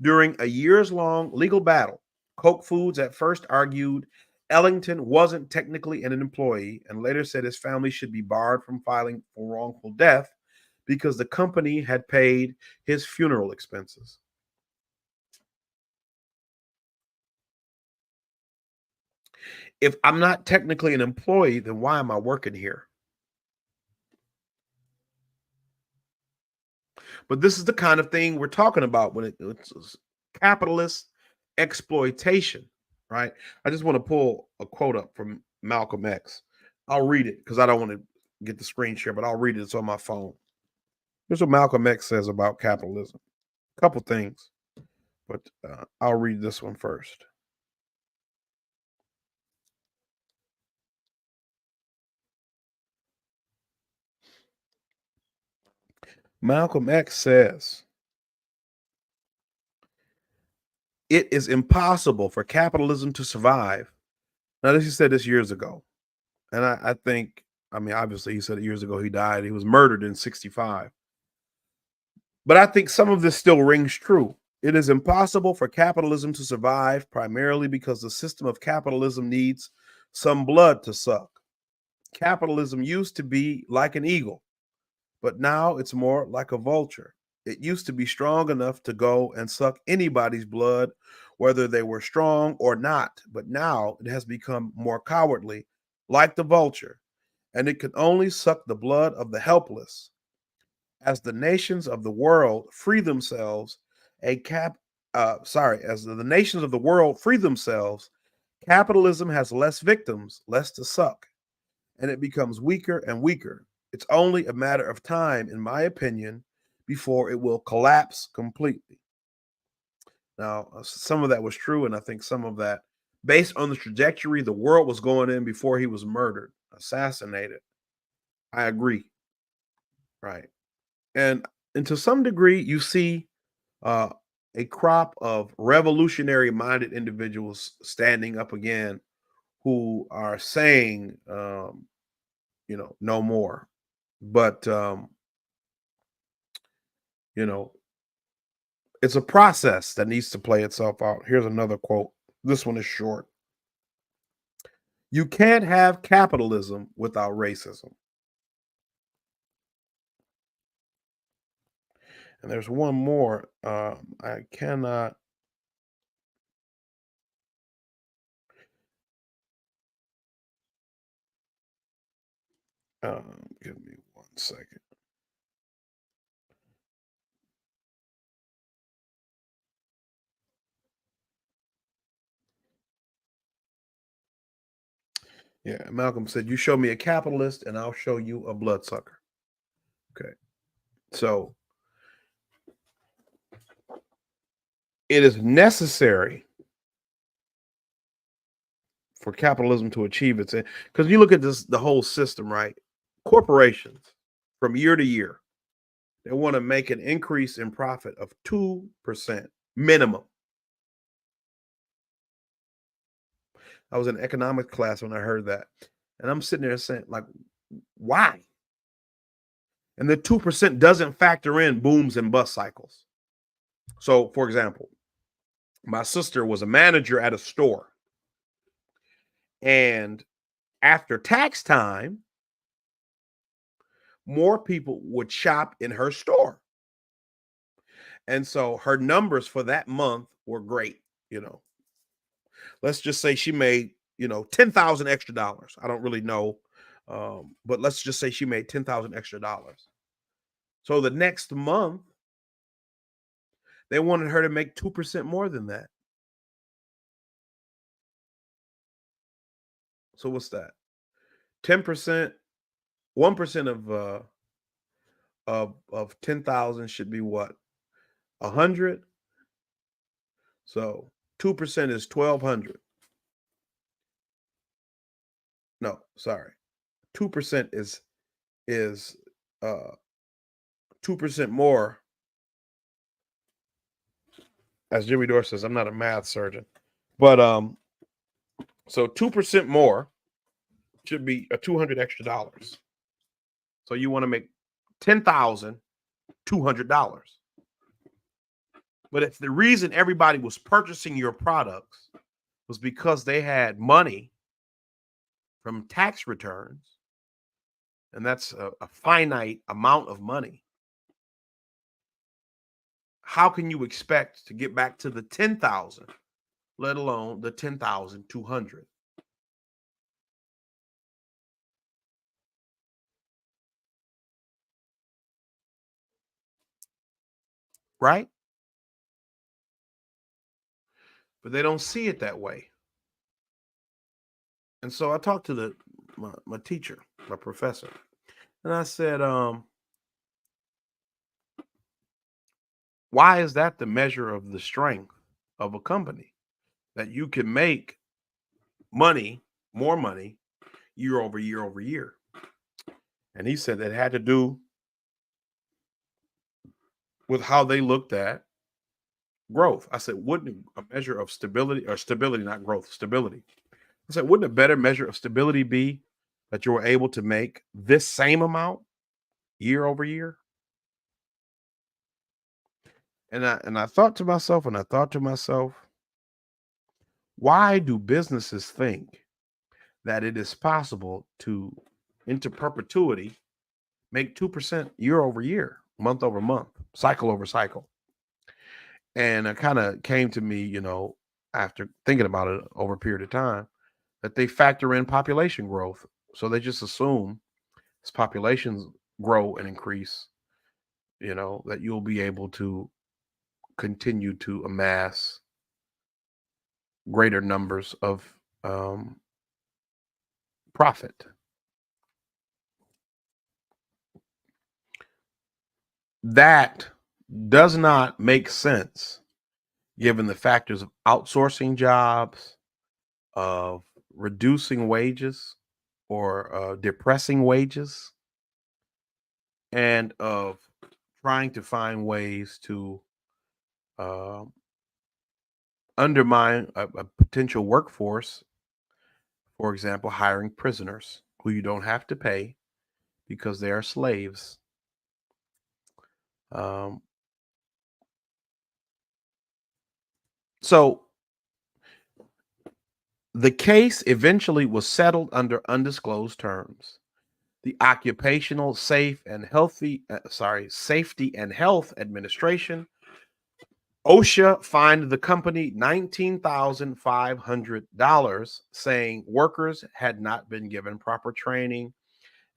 During a years-long legal battle, Koch Foods at first argued Ellington wasn't technically an employee and later said his family should be barred from filing for wrongful death because the company had paid his funeral expenses. If I'm not technically an employee, then why am I working here? But this is the kind of thing we're talking about when it's capitalist exploitation, right? I just want to pull a quote up from Malcolm X. I'll read it because I don't want to get the screen share, but I'll read it. It's on my phone. Here's what Malcolm X says about capitalism. A couple things, but I'll read this one first. Malcolm X says, it is impossible for capitalism to survive. Now, this he said this years ago. And I think, I mean, obviously he said it years ago. He died. He was murdered in 65. But I think some of this still rings true. It is impossible for capitalism to survive primarily because the system of capitalism needs some blood to suck. Capitalism used to be like an eagle, but now it's more like a vulture. It used to be strong enough to go and suck anybody's blood, whether they were strong or not. But now it has become more cowardly, like the vulture, and it can only suck the blood of the helpless. As the nations of the world free themselves, as the nations of the world free themselves, capitalism has less victims, less to suck, and it becomes weaker and weaker. It's only a matter of time, in my opinion, before it will collapse completely. Now, some of that was true, and I think some of that, based on the trajectory the world was going in before he was murdered, assassinated, I agree. Right. And to some degree, you see uh, a crop of revolutionary minded individuals standing up again who are saying, no more. But, you know, it's a process that needs to play itself out. Here's another quote. This one is short. You can't have capitalism without racism. And there's one more. I cannot. Give me 1 second. Yeah, Malcolm said, "You show me a capitalist, and I'll show you a bloodsucker." Okay, so it is necessary for capitalism to achieve its end. Because you look at the whole system, right? Corporations, from year to year, they want to make an increase in profit of 2% minimum. I was in economics class when I heard that, and I'm sitting there saying, like, why? And the 2% doesn't factor in booms and bust cycles. So, for example, my sister was a manager at a store, and after tax time, more people would shop in her store. And so her numbers for that month were great. You know, let's just say she made, 10,000 extra dollars. I don't really know. But let's just say she made 10,000 extra dollars. So the next month, they wanted her to make 2% more than that. So what's that? 10%, 1% of 10,000 should be what? 100. So 2% is 1,200. No, sorry. 2% is 2% more. As Jimmy Dore says, I'm not a math surgeon. But so 2% more should be a 200 extra dollars. So you want to make 10,000 $200. But if the reason everybody was purchasing your products was because they had money from tax returns, and that's a finite amount of money, how can you expect to get back to the 10,000, let alone the 10,200? Right? But they don't see it that way. And so I talked to my teacher, my professor, and I said, why is that the measure of the strength of a company? That you can make money, more money, year over year over year. And he said that had to do with how they looked at growth. I said, wouldn't a measure of stability, or stability, not growth, stability? I said, wouldn't a better measure of stability be that you were able to make this same amount year over year? And I thought to myself, why do businesses think that it is possible to, into perpetuity, make 2% year over year, month over month, cycle over cycle? And it kind of came to me, after thinking about it over a period of time, that they factor in population growth. So they just assume as populations grow and increase, that you'll be able to continue to amass greater numbers of profit. That does not make sense given the factors of outsourcing jobs, of reducing wages or depressing wages, and of trying to find ways to uh, undermine a potential workforce. For example, hiring prisoners who you don't have to pay because they are slaves. Um, so the case eventually was settled under undisclosed terms. The Occupational Safety and Health Administration, OSHA, fined the company $19,500, saying workers had not been given proper training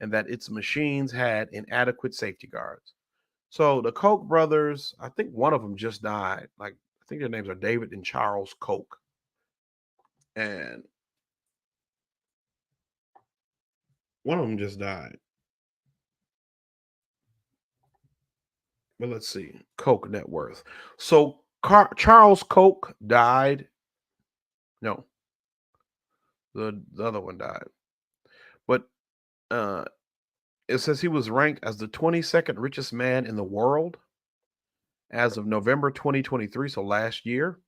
and that its machines had inadequate safety guards. So the Koch brothers, I think one of them just died. Like, I think their names are David and Charles Koch. And one of them just died. But let's see. Koch net worth. So Charles Koch died. No, the other one died. But uh, it says he was ranked as the 22nd richest man in the world as of November 2023, so last year.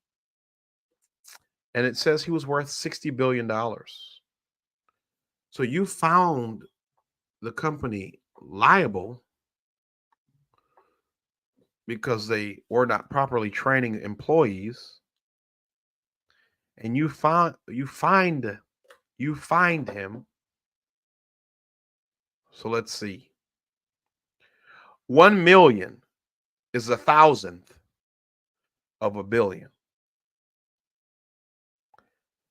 And it says he was worth $60 billion. So you found the company liable because they were not properly training employees, and you find him. So let's see. 1 million is a thousandth of a billion.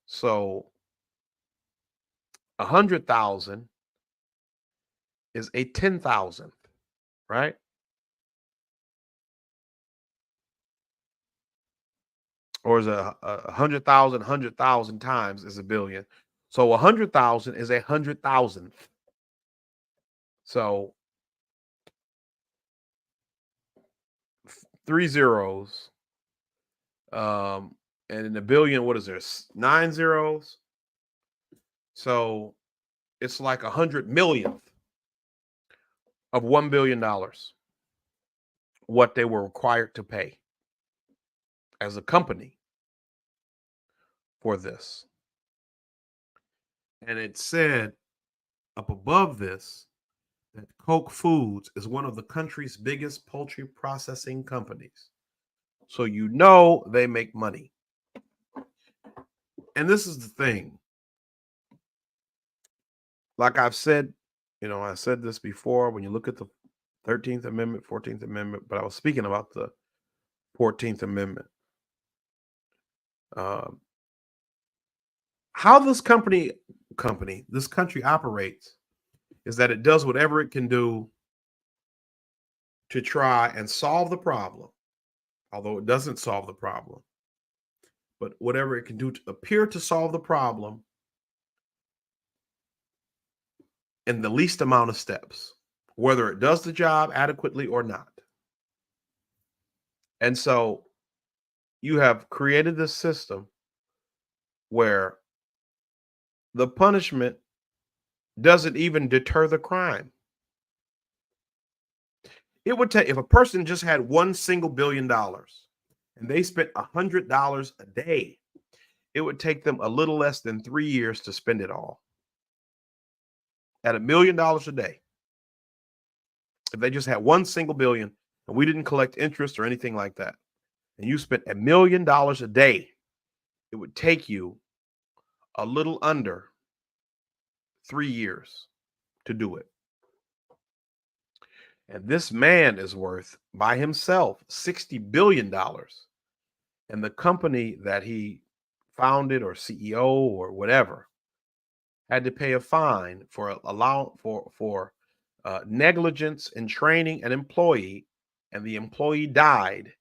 So 100,000 is a 10,000th, right? Or is a 100,000 times is a billion. So 100,000 is 100,000th. So 3 zeros. And in a billion, what is there? 9 zeros. So it's like 100 millionth of $1 billion, what they were required to pay as a company for this. And it said up above this that Coke Foods is one of the country's biggest poultry processing companies. So you know they make money. And this is the thing. Like I've said, I said this before when you look at the 13th Amendment, 14th Amendment, but I was speaking about the 14th Amendment. Um, how this this country operates is that it does whatever it can do to try and solve the problem, although it doesn't solve the problem, but whatever it can do to appear to solve the problem in the least amount of steps, whether it does the job adequately or not. And so you have created this system where the punishment doesn't even deter the crime. It would take, if a person just had $1 single billion and they spent $100 a day, it would take them a little less than 3 years to spend it all. At $1 million a day, if they just had 1 single billion and we didn't collect interest or anything like that, and you spent $1 million a day, it would take you a little under 3 years to do it. And this man is worth by himself $60 billion. And the company that he founded or CEO or whatever had to pay a fine for negligence in training an employee, and the employee died,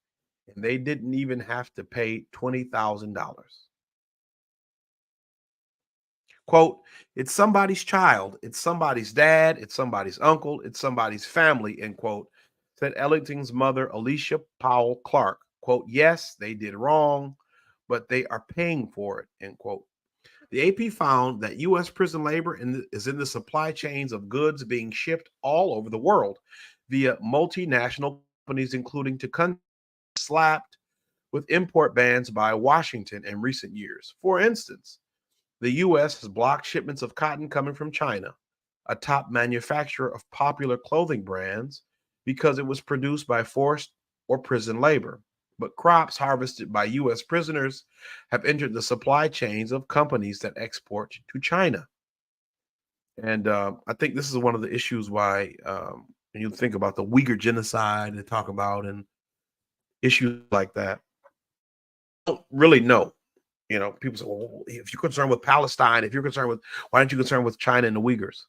and they didn't even have to pay $20,000. Quote, it's somebody's child, it's somebody's dad, it's somebody's uncle, it's somebody's family, end quote, said Ellington's mother, Alicia Powell Clark. Quote, yes, they did wrong, but they are paying for it, end quote. The AP found that U.S. prison labor is in the supply chains of goods being shipped all over the world via multinational companies, including to countries slapped with import bans by Washington in recent years. For instance, the U.S. has blocked shipments of cotton coming from China, a top manufacturer of popular clothing brands, because it was produced by forced or prison labor. But crops harvested by U.S. prisoners have entered the supply chains of companies that export to China. And I think this is one of the issues why, when you think about the Uyghur genocide and talk about and issues like that, I don't really know. People say, well, if you're concerned with Palestine, if you're concerned with, why aren't you concerned with China and the Uyghurs?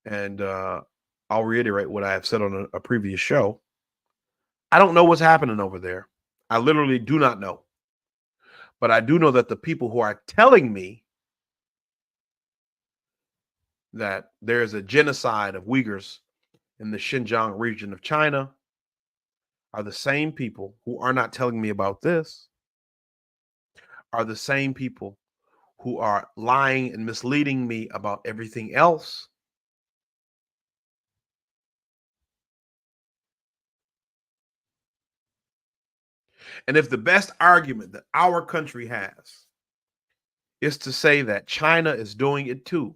And I'll reiterate what I have said on a previous show. I don't know what's happening over there. I literally do not know. But I do know that the people who are telling me that there is a genocide of Uyghurs in the Xinjiang region of China are the same people who are not telling me about this, are the same people who are lying and misleading me about everything else. And if the best argument that our country has is to say that China is doing it too,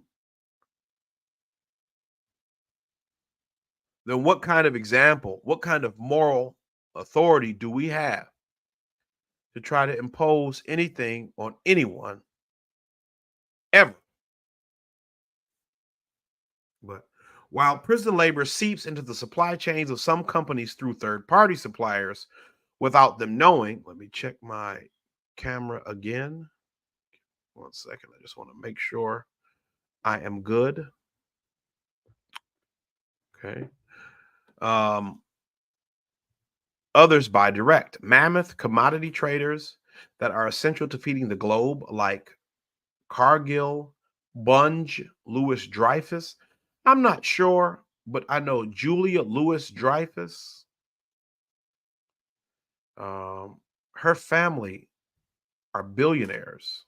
then what kind of example, what kind of moral authority do we have to try to impose anything on anyone ever? But while prison labor seeps into the supply chains of some companies through third party suppliers without them knowing, let me check my camera again. 1 second. I just want to make sure I am good. Okay. Um, Others buy direct. Mammoth commodity traders that are essential to feeding the globe, like Cargill, Bunge, Louis Dreyfus. I'm not sure, but I know Julia Louis Dreyfus. Her family are billionaires.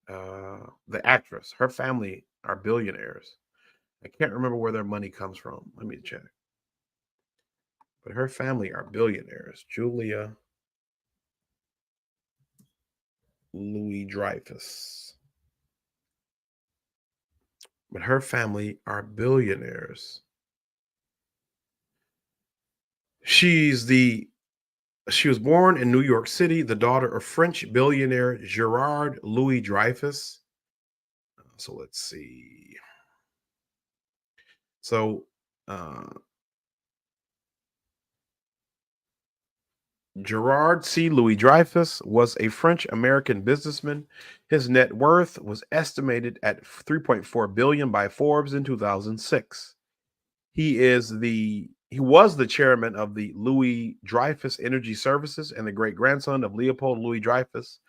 The actress, her family are billionaires. I can't remember where their money comes from. Let me check. But her family are billionaires. Julia Louis Dreyfus. but her family are billionaires. She's the She was born in New York City, the daughter of French billionaire Gerard Louis Dreyfus. So let's see. So uh, Gerard C. Louis Dreyfus was a French American businessman. His net worth was estimated at 3.4 billion by Forbes in 2006. He was the chairman of the Louis Dreyfus Energy Services and the great grandson of Leopold Louis Dreyfus,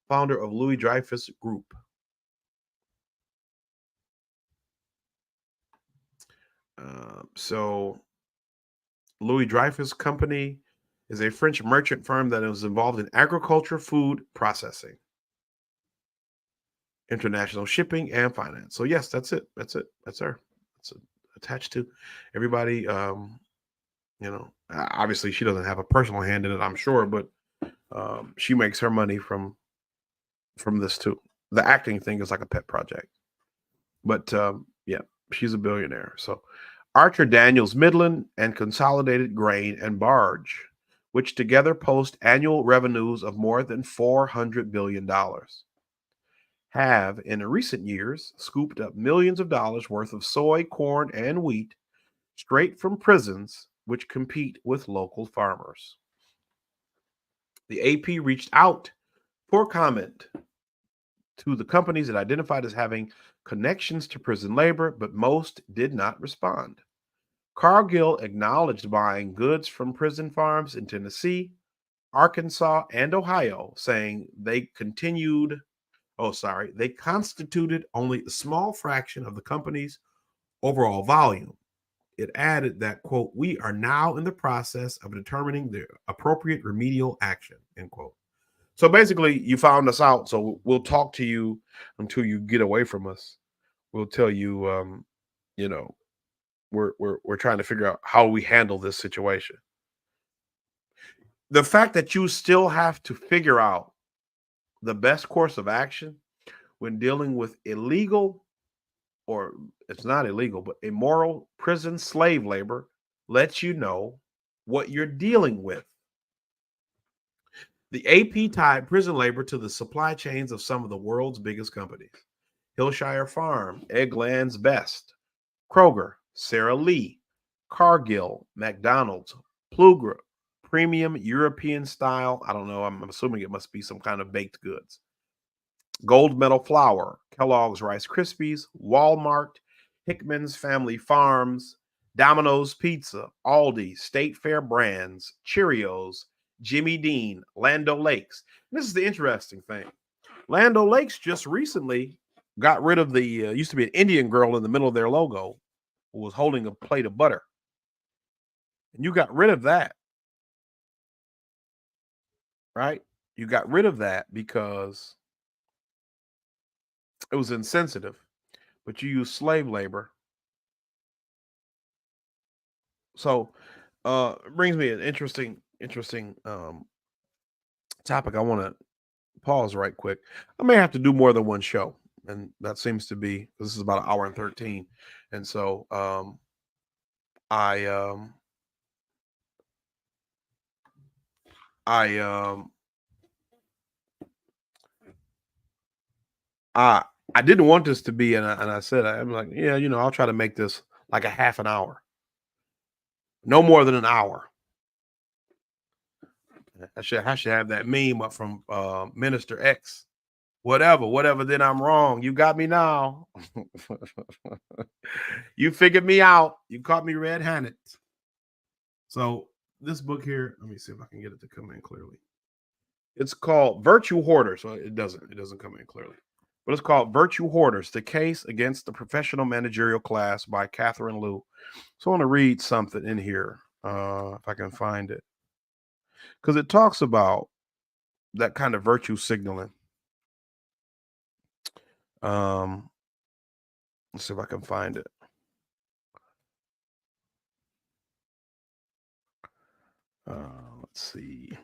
founder of Louis Dreyfus Group. So Louis Dreyfus Company is a French merchant firm that is involved in agriculture, food processing, international shipping, and finance. So yes, that's it. That's it. That's her. It's attached to everybody. Obviously she doesn't have a personal hand in it, I'm sure, but she makes her money from this too. The acting thing is like a pet project, but yeah, she's a billionaire. So Archer Daniels Midland and Consolidated Grain and Barge, which together post annual revenues of more than $400 billion, have in recent years scooped up millions of dollars worth of soy, corn, and wheat straight from prisons which compete with local farmers. The AP reached out for comment to the companies it identified as having connections to prison labor, but most did not respond. Cargill acknowledged buying goods from prison farms in Tennessee, Arkansas, and Ohio, saying they constituted only a small fraction of the company's overall volume. It added that, quote, we are now in the process of determining the appropriate remedial action, end quote. So basically, you found us out. So we'll talk to you until you get away from us. We'll tell you, you know, we're trying to figure out how we handle this situation. The fact that you still have to figure out the best course of action when dealing with illegal, or it's not illegal, but immoral prison slave labor lets you know what you're dealing with. The AP tied prison labor to the supply chains of some of the world's biggest companies: Hillshire Farm, Eggland's Best, Kroger, Sara Lee, Cargill, McDonald's, Plugra, premium European style. I don't know. I'm assuming it must be some kind of baked goods. Gold Medal Flour, Kellogg's Rice Krispies, Walmart, Hickman's Family Farms, Domino's Pizza, Aldi, State Fair Brands, Cheerios, Jimmy Dean, Land O'Lakes. And this is the interesting thing. Land O'Lakes just recently got rid of the used to be an Indian girl in the middle of their logo who was holding a plate of butter. And you got rid of that, right? You got rid of that because it was insensitive, but you use slave labor. So it brings me an interesting topic. I want to pause right quick. I may have to do more than one show, and that seems to be, this is about an hour and 13. And so I I I I didn't want this to be, and I said, I'm like, yeah, I'll try to make this like a half an hour, no more than an hour. I should have that meme up from Minister X. Whatever, then I'm wrong. You got me now. You figured me out. You caught me red-handed. So this book here, let me see if I can get it to come in clearly. It's called Virtue Hoarders. So it doesn't come in clearly. But it's called Virtue Hoarders: The Case Against the Professional Managerial Class by Catherine Liu. So I want to read something in here, if I can find it. Because it talks about that kind of virtue signaling. Let's see if I can find it. Let's see.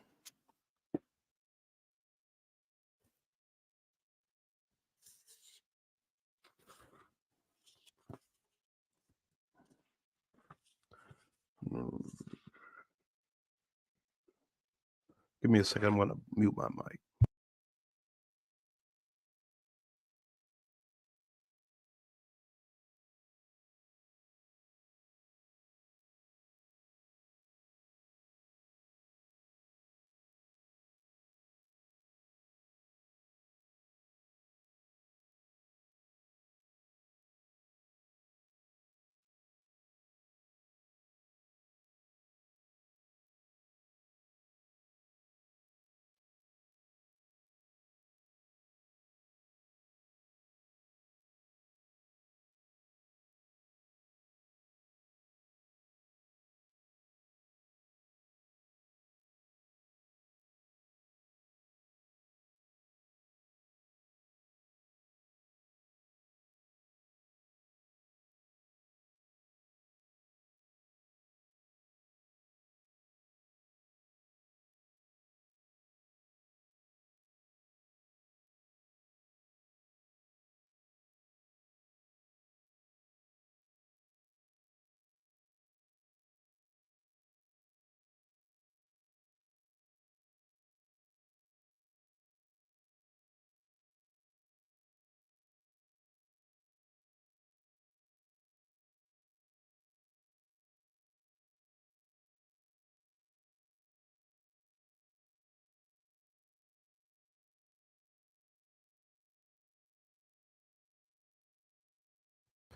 Give me a second. I'm going to mute my mic.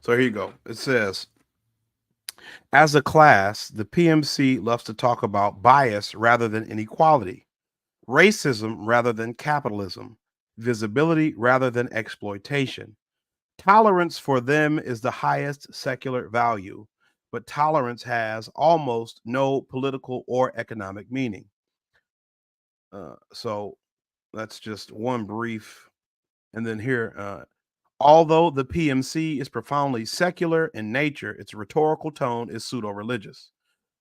So here you go. It says, as a class, the PMC loves to talk about bias rather than inequality, racism rather than capitalism, visibility rather than exploitation. Tolerance for them is the highest secular value, but tolerance has almost no political or economic meaning. So that's just one brief. And then here, although the PMC is profoundly secular in nature, its rhetorical tone is pseudo religious.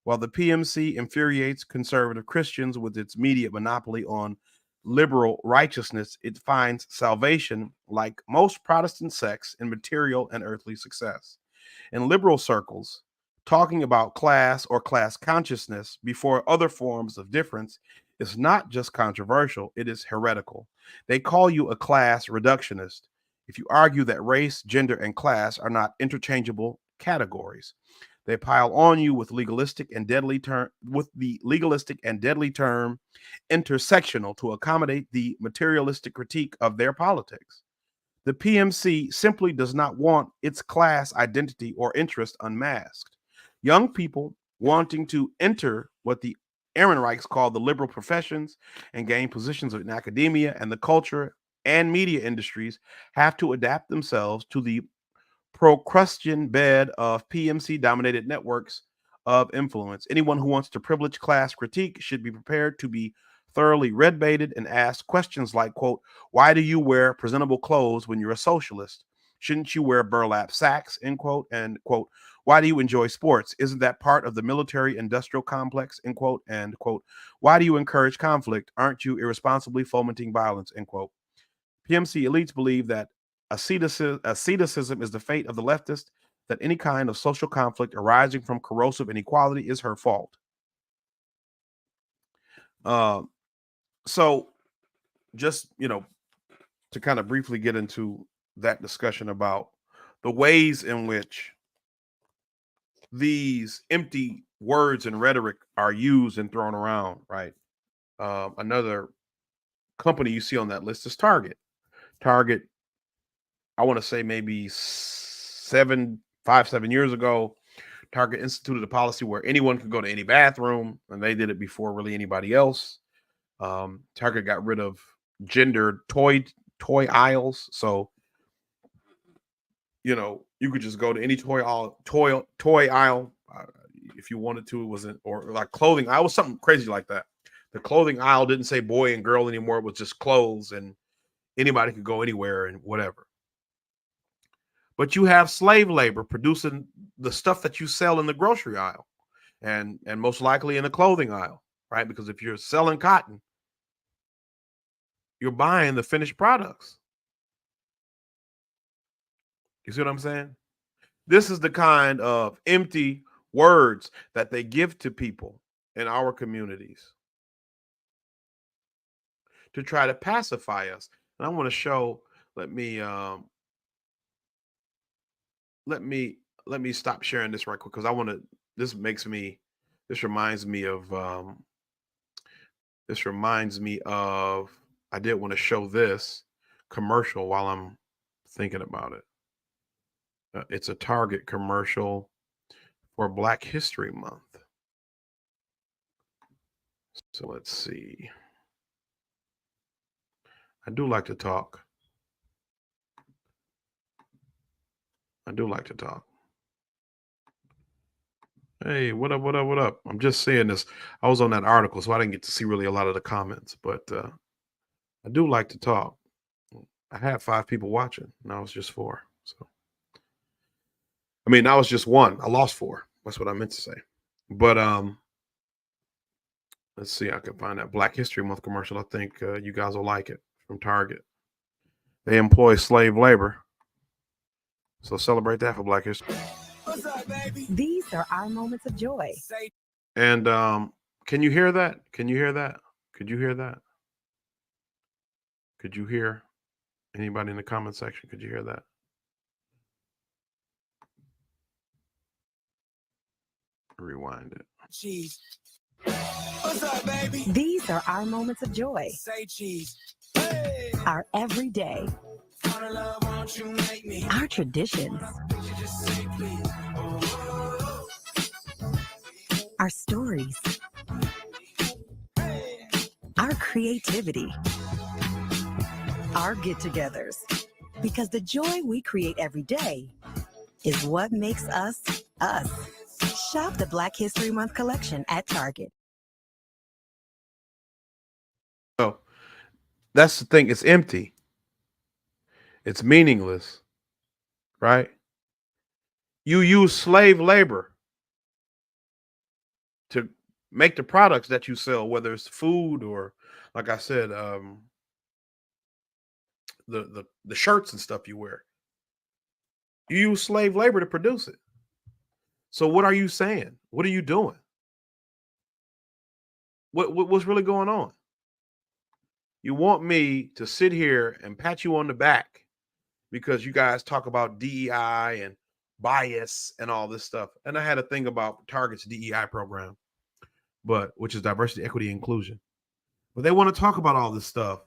While the PMC infuriates conservative Christians with its media monopoly on liberal righteousness, it finds salvation, like most Protestant sects, in material and earthly success. In liberal circles, talking about class or class consciousness before other forms of difference is not just controversial, it is heretical. They call you a class reductionist if you argue that race, gender, and class are not interchangeable categories. They pile on you with the legalistic and deadly term intersectional to accommodate the materialistic critique of their politics. The PMC simply does not want its class identity or interest unmasked. Young people wanting to enter what the Ehrenreichs call the liberal professions and gain positions in academia and the culture and media industries have to adapt themselves to the Procrustean bed of PMC dominated networks of influence. Anyone who wants to privilege class critique should be prepared to be thoroughly red baited and ask questions like, quote, why do you wear presentable clothes when you're a socialist? Shouldn't you wear burlap sacks, end quote, and quote, why do you enjoy sports? Isn't that part of the military industrial complex, end quote, and quote, why do you encourage conflict? Aren't you irresponsibly fomenting violence, end quote. PMC elites believe that asceticism is the fate of the leftist, that any kind of social conflict arising from corrosive inequality is her fault. Uh, so, just, to kind of briefly get into that discussion about the ways in which these empty words and rhetoric are used and thrown around, right? Another company you see on that list is Target. Target, I want to say maybe 7 years ago, Target instituted a policy where anyone could go to any bathroom, and they did it before really anybody else. Target got rid of gendered toy aisles, so you could just go to any toy aisle if you wanted to. It wasn't, or like clothing aisle was something crazy like that. The clothing aisle didn't say boy and girl anymore; it was just clothes, and anybody could go anywhere and whatever. But you have slave labor producing the stuff that you sell in the grocery aisle, and most likely in the clothing aisle, right? Because if you're selling cotton, you're buying the finished products. You see what I'm saying? This is the kind of empty words that they give to people in our communities to try to pacify us. And I want to show, let me let me let me stop sharing this right quick because I want to this reminds me of I did want to show this commercial while I'm thinking about it. It's a Target commercial for Black History Month. So let's see. I do like to talk. Hey, what up, what up, what up? I'm just saying this. I was on that article, so I didn't get to see really a lot of the comments, but I do like to talk. I had 5 people watching. Now it's just 4. So, I mean, now it's just 1. I lost 4. That's what I meant to say. But let's see. I can find that Black History Month commercial. I think you guys will like it from Target. They employ slave labor, so celebrate that for Black History. What's up, baby? These are our moments of joy. And can you hear that? Can you hear that? Could you hear that? Could you hear anybody in the comment section? Could you hear that? Rewind it. Cheese. What's up, baby? These are our moments of joy. Say cheese. Hey. Our everyday. Wanna love, won't you make me? Our traditions. Just say please. Oh. Our stories. Hey. Our creativity. Our get-togethers. Because the joy we create every day is what makes us, us. Shop the Black History Month collection at Target. Oh, that's the thing. It's empty. It's meaningless, right? You use slave labor to make the products that you sell, whether it's food or, like I said, the shirts and stuff you wear. You use slave labor to produce it. So what are you saying? What are you doing? What's really going on? You want me to sit here and pat you on the back because you guys talk about DEI and bias and all this stuff. And I had a thing about Target's DEI program, which is diversity, equity, inclusion. But they want to talk about all this stuff,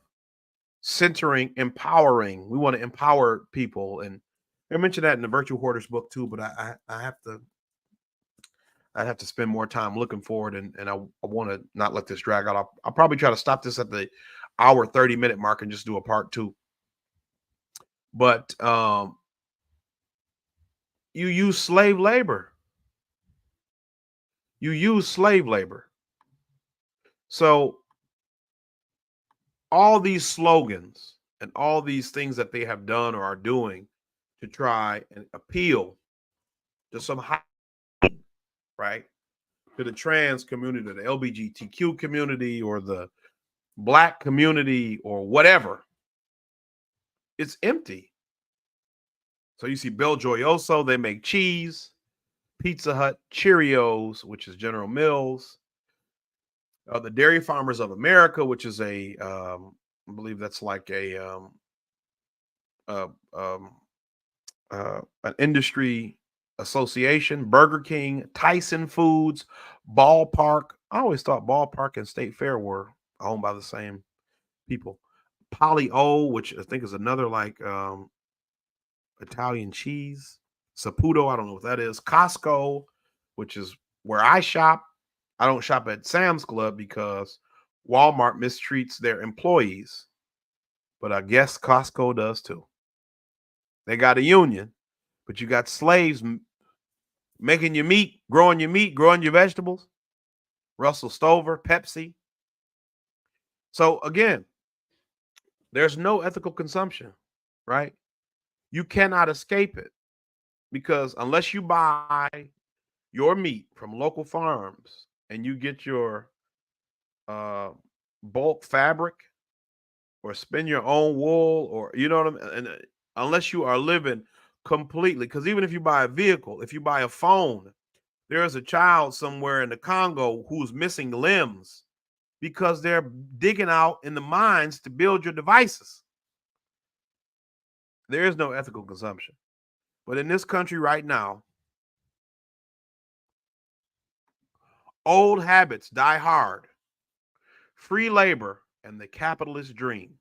centering, empowering. We want to empower people, and I mentioned that in the Virtual Hoarders book too. But I have to spend more time looking forward, and I want to not let this drag out. I'll probably try to stop this at the hour 30-minute mark and just do a part 2. But you use slave labor. You use slave labor. So all these slogans and all these things that they have done or are doing to try and appeal to some high, right, to the trans community, to the LGBTQ community, or the Black community, or whatever, it's empty. So you see Bel Joyoso, they make cheese, Pizza Hut, Cheerios, which is General Mills, the Dairy Farmers of America, which is I believe that's like an industry association, Burger King, Tyson Foods, Ballpark. I always thought Ballpark and State Fair were owned by the same people. Polly O, which I think is another like Italian cheese. Saputo, I don't know what that is. Costco, which is where I shop. I don't shop at Sam's Club because Walmart mistreats their employees. But I guess Costco does too. They got a union, but you got slaves making your meat, growing your vegetables. Russell Stover, Pepsi. So again, there's no ethical consumption, right? You cannot escape it because unless you buy your meat from local farms and you get your bulk fabric or spin your own wool, or you know what I mean, and unless you are living completely, because even if you buy a vehicle, if you buy a phone, There is a child somewhere in the Congo who's missing limbs because they're digging out in the mines to build your devices. There is no ethical consumption. But in this country right now, old habits die hard. Free labor and the capitalist dream.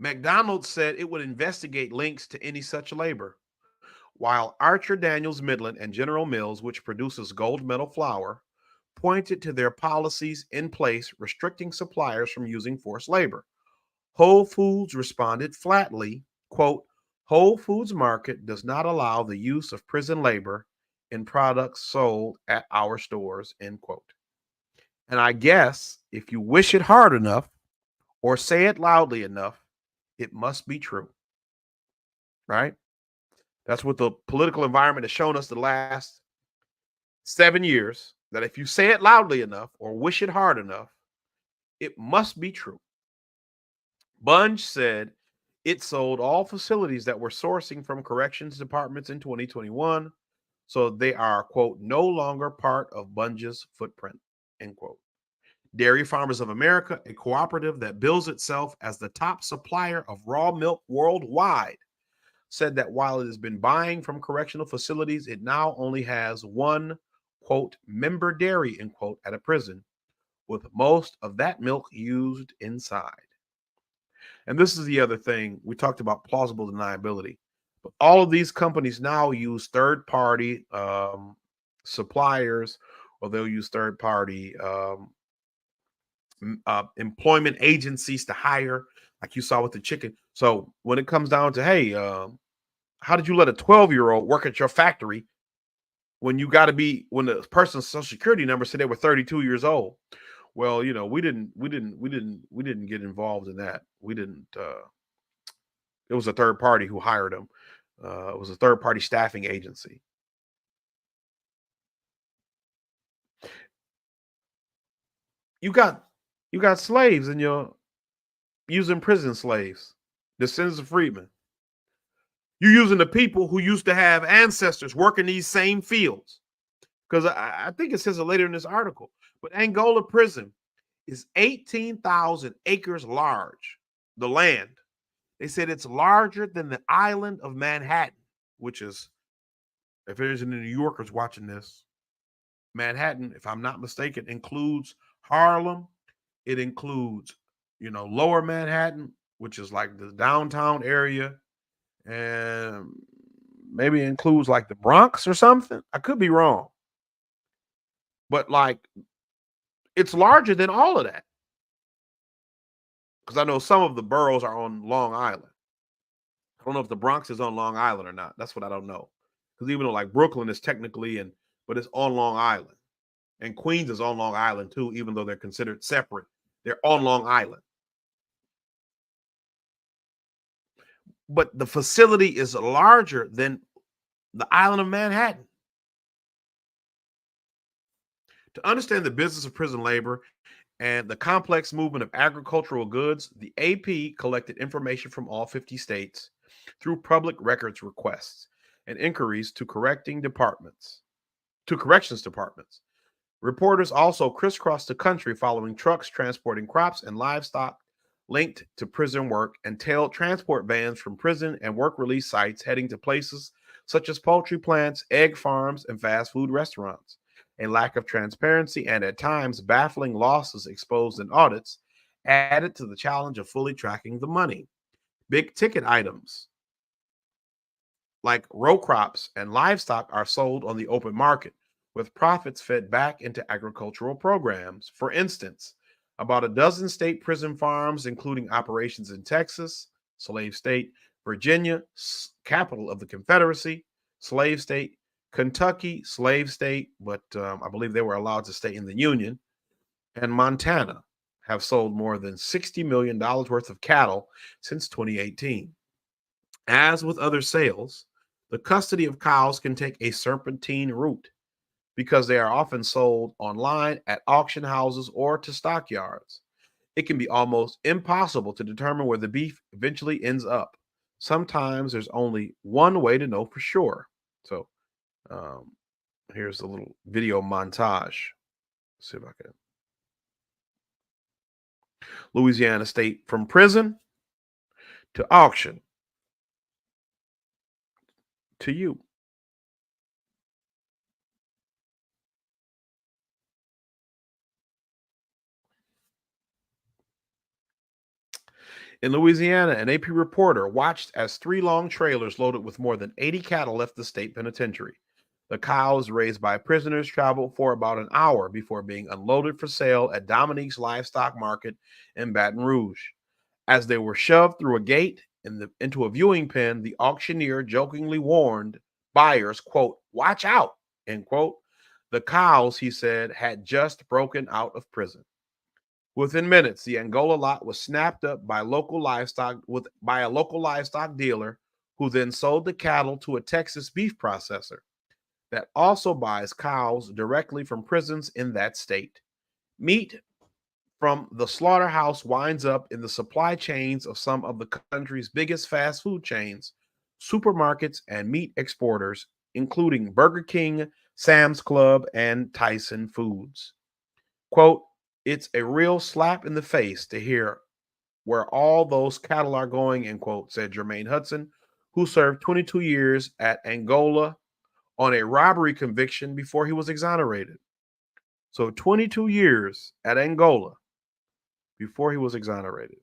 McDonald's said it would investigate links to any such labor, while Archer Daniels Midland and General Mills, which produces gold medal flour, pointed to their policies in place restricting suppliers from using forced labor. Whole Foods responded flatly, quote, Whole Foods Market does not allow the use of prison labor in products sold at our stores, end quote. And I guess if you wish it hard enough or say it loudly enough, it must be true, right? That's what the political environment has shown us the last 7 years, that if you say it loudly enough or wish it hard enough, it must be true. Bunge said it sold all facilities that were sourcing from corrections departments in 2021, so they are, quote, no longer part of Bunge's footprint, end quote. Dairy Farmers of America, a cooperative that bills itself as the top supplier of raw milk worldwide, said that while it has been buying from correctional facilities, it now only has one, quote, member dairy, end quote, at a prison, with most of that milk used inside. And this is the other thing. We talked about plausible deniability. But all of these companies now use third-party suppliers, or they'll use third-party employment agencies to hire, like you saw with the chicken. So when it comes down to, hey, how did you let a 12-year-old work at your factory when you got to be, when the person's social security number said they were 32 years old? Well, you know, we didn't get involved in that. We didn't. It was a third party who hired them. It was a third party staffing agency. You got slaves, and you're using prison slaves, descendants of freedmen. You're using the people who used to have ancestors working these same fields. Because I think it says it later in this article, but Angola prison is 18,000 acres large, the land. They said it's larger than the island of Manhattan, which is, if there's any New Yorkers watching this, Manhattan, if I'm not mistaken, includes Harlem. It includes, lower Manhattan, which is like the downtown area, and maybe it includes like the Bronx or something. I could be wrong. But like, it's larger than all of that. Because I know some of the boroughs are on Long Island. I don't know if the Bronx is on Long Island or not. That's what I don't know. Because even though like Brooklyn is technically but it's on Long Island. And Queens is on Long Island too, even though they're considered separate. They're on Long Island. But the facility is larger than the island of Manhattan. To understand the business of prison labor and the complex movement of agricultural goods, the AP collected information from all 50 states through public records requests and inquiries to corrections departments. Reporters also crisscrossed the country following trucks transporting crops and livestock linked to prison work and tailed transport vans from prison and work release sites heading to places such as poultry plants, egg farms, and fast food restaurants. A lack of transparency and at times baffling losses exposed in audits added to the challenge of fully tracking the money. Big ticket items like row crops and livestock are sold on the open market, with profits fed back into agricultural programs. For instance, about a dozen state prison farms, including operations in Texas, slave state, Virginia, capital of the Confederacy, slave state, Kentucky, slave state, but I believe they were allowed to stay in the Union, and Montana have sold more than $60 million worth of cattle since 2018. As with other sales, the custody of cows can take a serpentine route because they are often sold online at auction houses or to stockyards. It can be almost impossible to determine where the beef eventually ends up. Sometimes there's only one way to know for sure. So um, here's a little video montage. See if I can. Louisiana State from prison to auction to you. In Louisiana, an AP reporter watched as 3 long trailers loaded with more than 80 cattle left the state penitentiary. The cows raised by prisoners traveled for about an hour before being unloaded for sale at Dominique's Livestock Market in Baton Rouge. As they were shoved through a gate into a viewing pen, the auctioneer jokingly warned buyers, quote, "Watch out," end quote. The cows, he said, had just broken out of prison. Within minutes, the Angola lot was snapped up by a local livestock dealer who then sold the cattle to a Texas beef processor that also buys cows directly from prisons in that state. Meat from the slaughterhouse winds up in the supply chains of some of the country's biggest fast food chains, supermarkets, and meat exporters, including Burger King, Sam's Club, and Tyson Foods. Quote, "It's a real slap in the face to hear where all those cattle are going," end quote, said Jermaine Hudson, who served 22 years at Angola on a robbery conviction before he was exonerated. So 22 years at Angola before he was exonerated.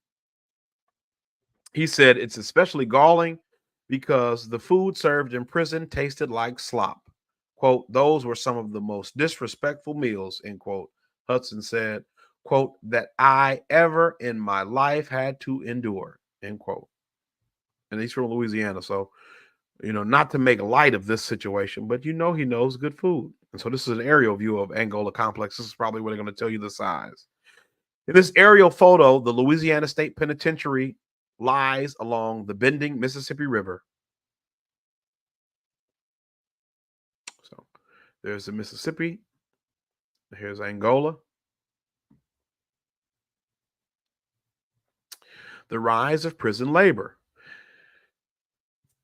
He said it's especially galling because the food served in prison tasted like slop. Quote, "Those were some of the most disrespectful meals," end quote. Hudson said, quote, "that I ever in my life had to endure," end quote. And he's from Louisiana. So, not to make light of this situation, but he knows good food. And so this is an aerial view of Angola Complex. This is probably where they're going to tell you the size. In this aerial photo, the Louisiana State Penitentiary lies along the bending Mississippi River. So there's the Mississippi. Here's Angola. The rise of prison labor.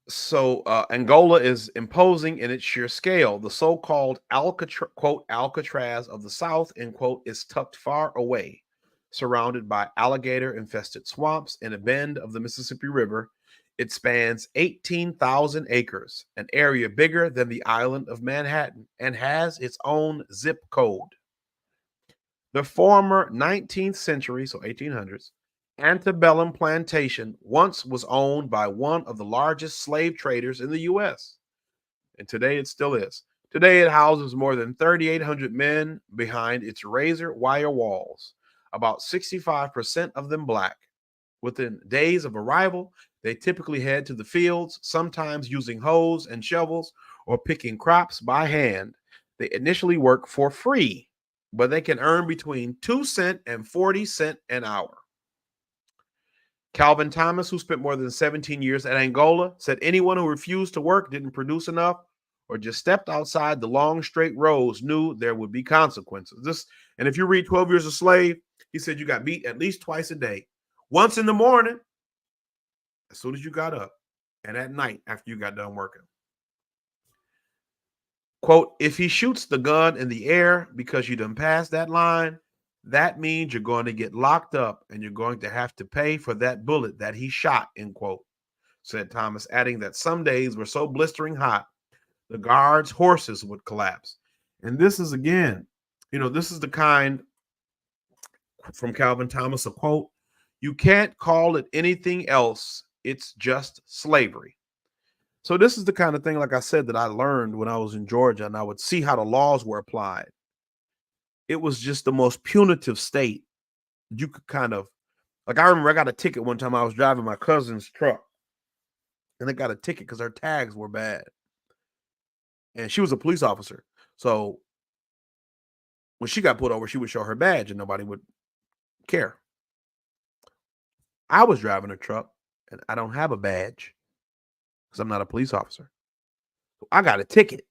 So Angola is imposing in its sheer scale. The so-called Alcatraz of the South, end quote, is tucked far away, surrounded by alligator-infested swamps in a bend of the Mississippi River. It spans 18,000 acres, an area bigger than the island of Manhattan, and has its own zip code. The former 19th century, so 1800s, antebellum plantation once was owned by one of the largest slave traders in the U.S., and today it still is. Today it houses more than 3,800 men behind its razor wire walls, about 65% of them black. Within days of arrival, they typically head to the fields, sometimes using hoes and shovels or picking crops by hand. They initially work for free, but they can earn between 2 cents and 40 cents an hour. Calvin Thomas, who spent more than 17 years at Angola, said anyone who refused to work, didn't produce enough, or just stepped outside the long straight rows knew there would be consequences. And if you read 12 Years a Slave, he said you got beat at least twice a day. Once in the morning, as soon as you got up, and at night after you got done working. Quote, "If he shoots the gun in the air because you done passed that line, that means you're going to get locked up and you're going to have to pay for that bullet that he shot," end quote, said Thomas, adding that some days were so blistering hot, the guards' horses would collapse. And this is, again, this is the kind, from Calvin Thomas, a quote, "You can't call it anything else. It's just slavery." So this is the kind of thing, like I said, that I learned when I was in Georgia and I would see how the laws were applied. It was just the most punitive state. You could kind of, like, I remember I got a ticket one time. I was driving my cousin's truck and they got a ticket because her tags were bad. And she was a police officer. So when she got pulled over, she would show her badge and nobody would care. I was driving a truck and I don't have a badge because I'm not a police officer. So I got a ticket.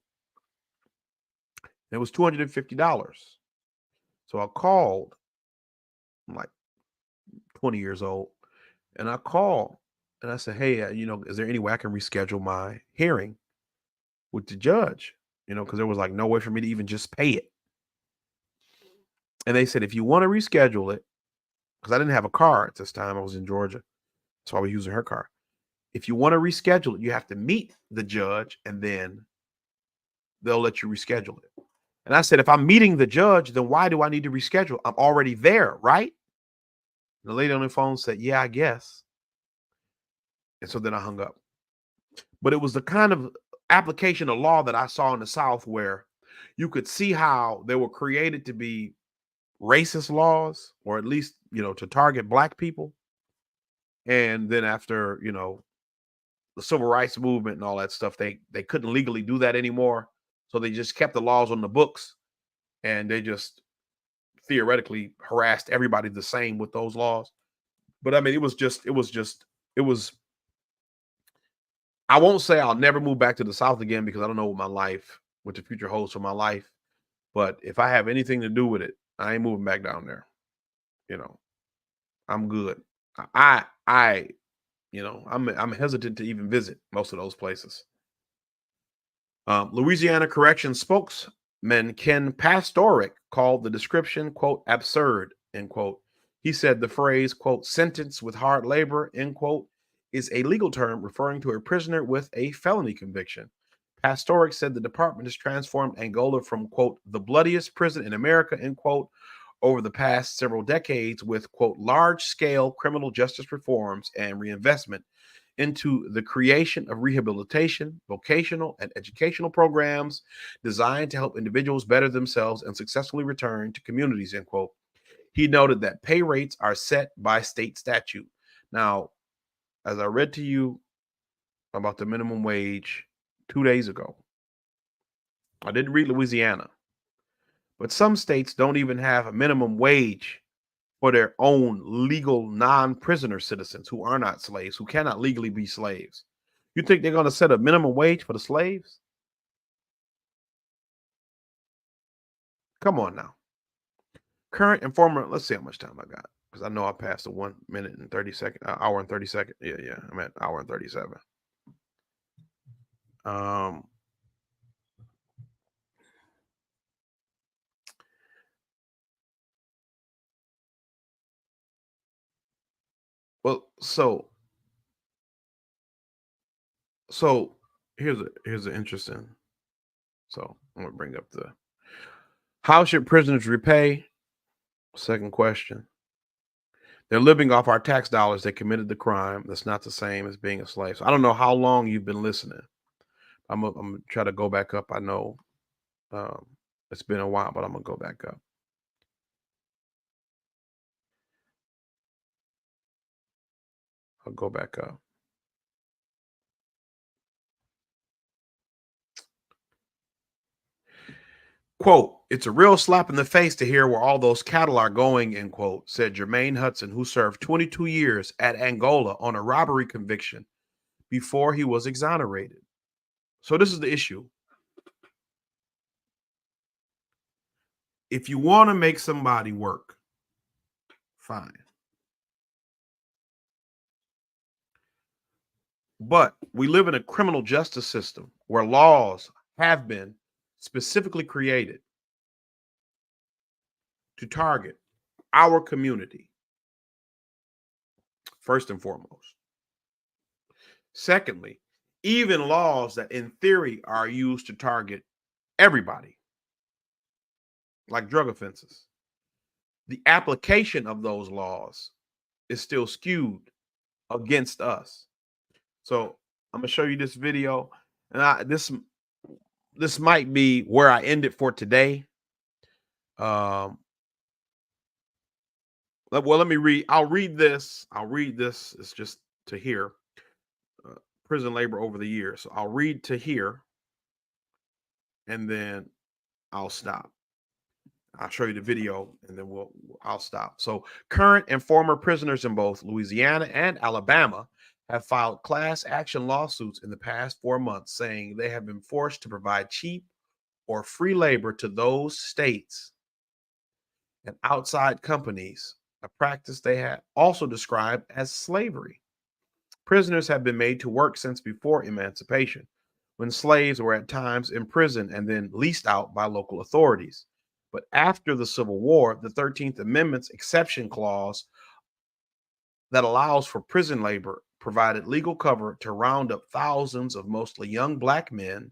It was $250. So I called. I'm like 20 years old. And I called And I said, hey, is there any way I can reschedule my hearing with the judge? Because there was like no way for me to even just pay it. And they said, if you want to reschedule it, because I didn't have a car at this time, I was in Georgia, so I was using her car. If you want to reschedule it, you have to meet the judge, and then they'll let you reschedule it. And I said, if I'm meeting the judge, then why do I need to reschedule? I'm already there, right? And the lady on the phone said, yeah, I guess. And so then I hung up. But it was the kind of application of law that I saw in the South where you could see how they were created to be racist laws, or at least, to target black people. And then after, the civil rights movement and all that stuff, they couldn't legally do that anymore. So they just kept the laws on the books, and they just theoretically harassed everybody the same with those laws. But I mean, I won't say I'll never move back to the South again, because I don't know what the future holds for my life. But if I have anything to do with it, I ain't moving back down there. I'm good. I'm hesitant to even visit most of those places. Louisiana Corrections spokesman Ken Pastoric called the description, quote, absurd, end quote. He said the phrase, quote, sentence with hard labor, end quote, is a legal term referring to a prisoner with a felony conviction. Pastoric said the department has transformed Angola from, quote, the bloodiest prison in America, end quote, over the past several decades with, quote, large-scale criminal justice reforms and reinvestment into the creation of rehabilitation, vocational, and educational programs designed to help individuals better themselves and successfully return to communities, end quote. He noted that pay rates are set by state statute. Now, as I read to you about the minimum wage 2 days ago, I didn't read Louisiana, but some states don't even have a minimum wage for their own legal non-prisoner citizens who are not slaves, who cannot legally be slaves. You think they're going to set a minimum wage for the slaves? Come on now. Current and former, let's see how much time I got, because I know I passed the 1 minute and 30 second, hour and 30 second. Yeah, I'm at hour and 37. Well, so here's an interesting. So I'm gonna bring up how should prisoners repay? Second question. They're living off our tax dollars. They committed the crime. That's not the same as being a slave. So I don't know how long you've been listening. I'm gonna try to go back up. I know it's been a while, but I'm gonna go back up. I'll go back up. Quote, it's a real slap in the face to hear where all those cattle are going, end quote, said Jermaine Hudson, who served 22 years at Angola on a robbery conviction before he was exonerated. So this is the issue. If you want to make somebody work, fine. But we live in a criminal justice system where laws have been specifically created to target our community, first and foremost. Secondly, even laws that in theory are used to target everybody, like drug offenses, the application of those laws is still skewed against us. So I'm gonna show you this video, and this might be where I end it for today. Well, let me read. I'll read this. It's just to hear. Prison labor over the years. So I'll read to here, and then I'll stop. I'll show you the video, and then I'll stop. So current and former prisoners in both Louisiana and Alabama have filed class action lawsuits in the past 4 months, saying they have been forced to provide cheap or free labor to those states and outside companies, a practice they had also described as slavery. Prisoners have been made to work since before emancipation, when slaves were at times imprisoned and then leased out by local authorities. But after the Civil War, the 13th Amendment's exception clause that allows for prison labor provided legal cover to round up thousands of mostly young black men.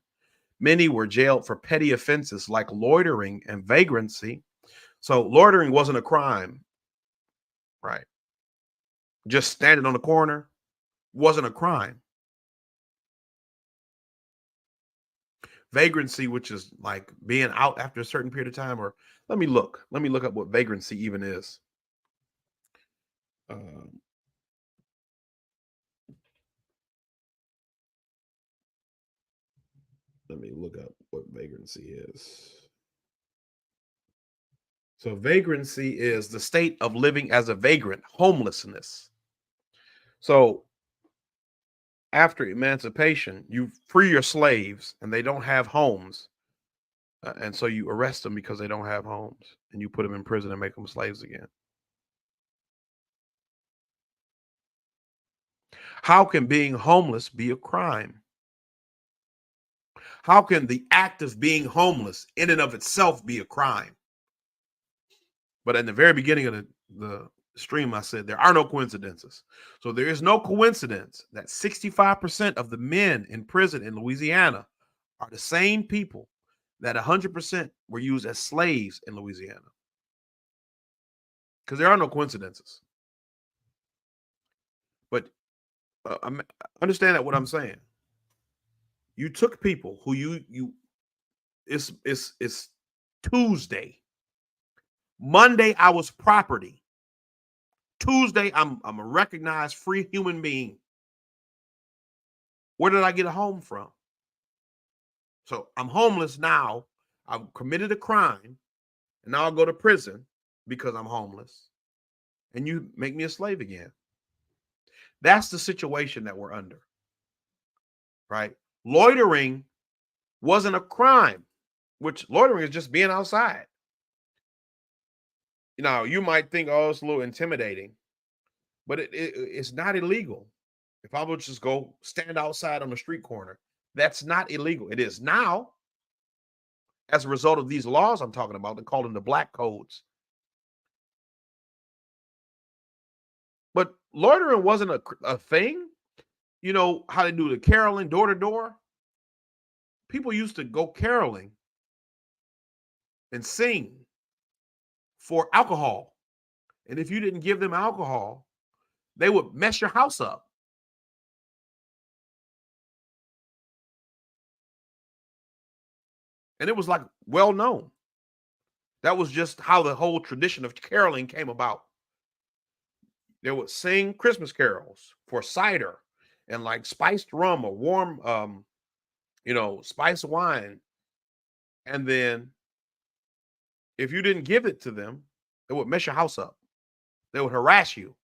Many were jailed for petty offenses like loitering and vagrancy. So loitering wasn't a crime, right? Just standing on the corner wasn't a crime. Vagrancy, which is like being out after a certain period of time, or let me look up what vagrancy even is. Let me look up what vagrancy is. So vagrancy is the state of living as a vagrant, homelessness. So after emancipation, you free your slaves and they don't have homes. And so you arrest them because they don't have homes and you put them in prison and make them slaves again. How can being homeless be a crime? How can the act of being homeless in and of itself be a crime? But in the very beginning of the stream, I said there are no coincidences. So there is no coincidence that 65% of the men in prison in Louisiana are the same people that 100% were used as slaves in Louisiana. Because there are no coincidences. But understand that what I'm saying. You took people who it's Tuesday. Monday, I was property. Tuesday, I'm a recognized free human being. Where did I get a home from? So I'm homeless now. I've committed a crime, and now I'll go to prison because I'm homeless. And you make me a slave again. That's the situation that we're under. Right? Loitering wasn't a crime, which loitering is just being outside. Now, you might think, oh, it's a little intimidating, but it's not illegal. If I would just go stand outside on the street corner, that's not illegal. It is now, as a result of these laws I'm talking about. They call them the black codes. But loitering wasn't a thing. You know how they do the caroling door to door? People used to go caroling and sing for alcohol. And if you didn't give them alcohol, they would mess your house up. And it was like well known. That was just how the whole tradition of caroling came about. They would sing Christmas carols for cider and like spiced rum or warm, spiced wine. And then if you didn't give it to them, it would mess your house up. They would harass you.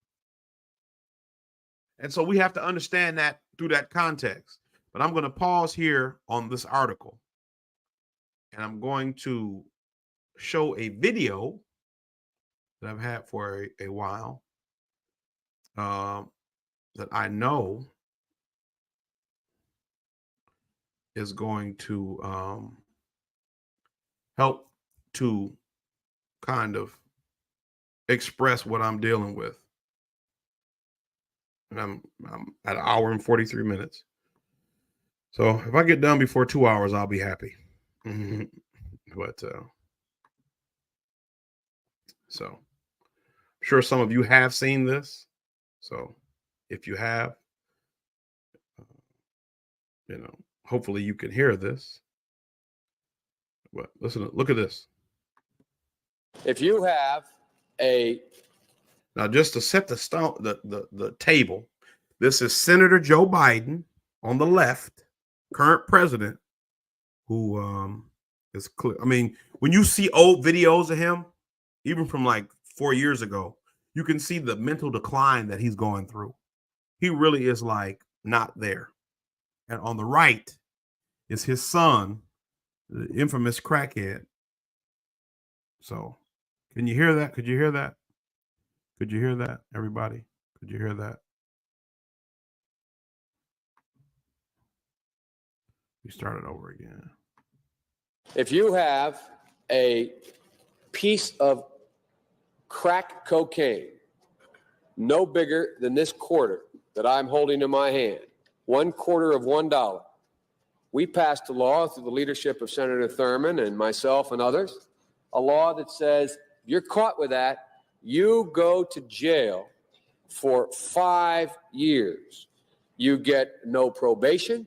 And so we have to understand that through that context. But I'm going to pause here on this article. And I'm going to show a video that I've had for a while that I know is going to help to kind of express what I'm dealing with. And I'm at an hour and 43 minutes. So if I get done before 2 hours, I'll be happy. But so I'm sure some of you have seen this. So if you have, hopefully you can hear this. But listen, look at this. If you have now, just to set the table, this is Senator Joe Biden on the left, current president, who is clear. I mean, when you see old videos of him, even from like 4 years ago, you can see the mental decline that he's going through. He really is like not there. And on the right is his son, the infamous crackhead. So can you hear that? Could you hear that? Could you hear that, everybody? Could you hear that? We started over again. If you have a piece of crack cocaine no bigger than this quarter that I'm holding in my hand, 1/4 of $1, we passed a law through the leadership of Senator Thurmond and myself and others, a law that says if you're caught with that, you go to jail for 5 years. You get no probation.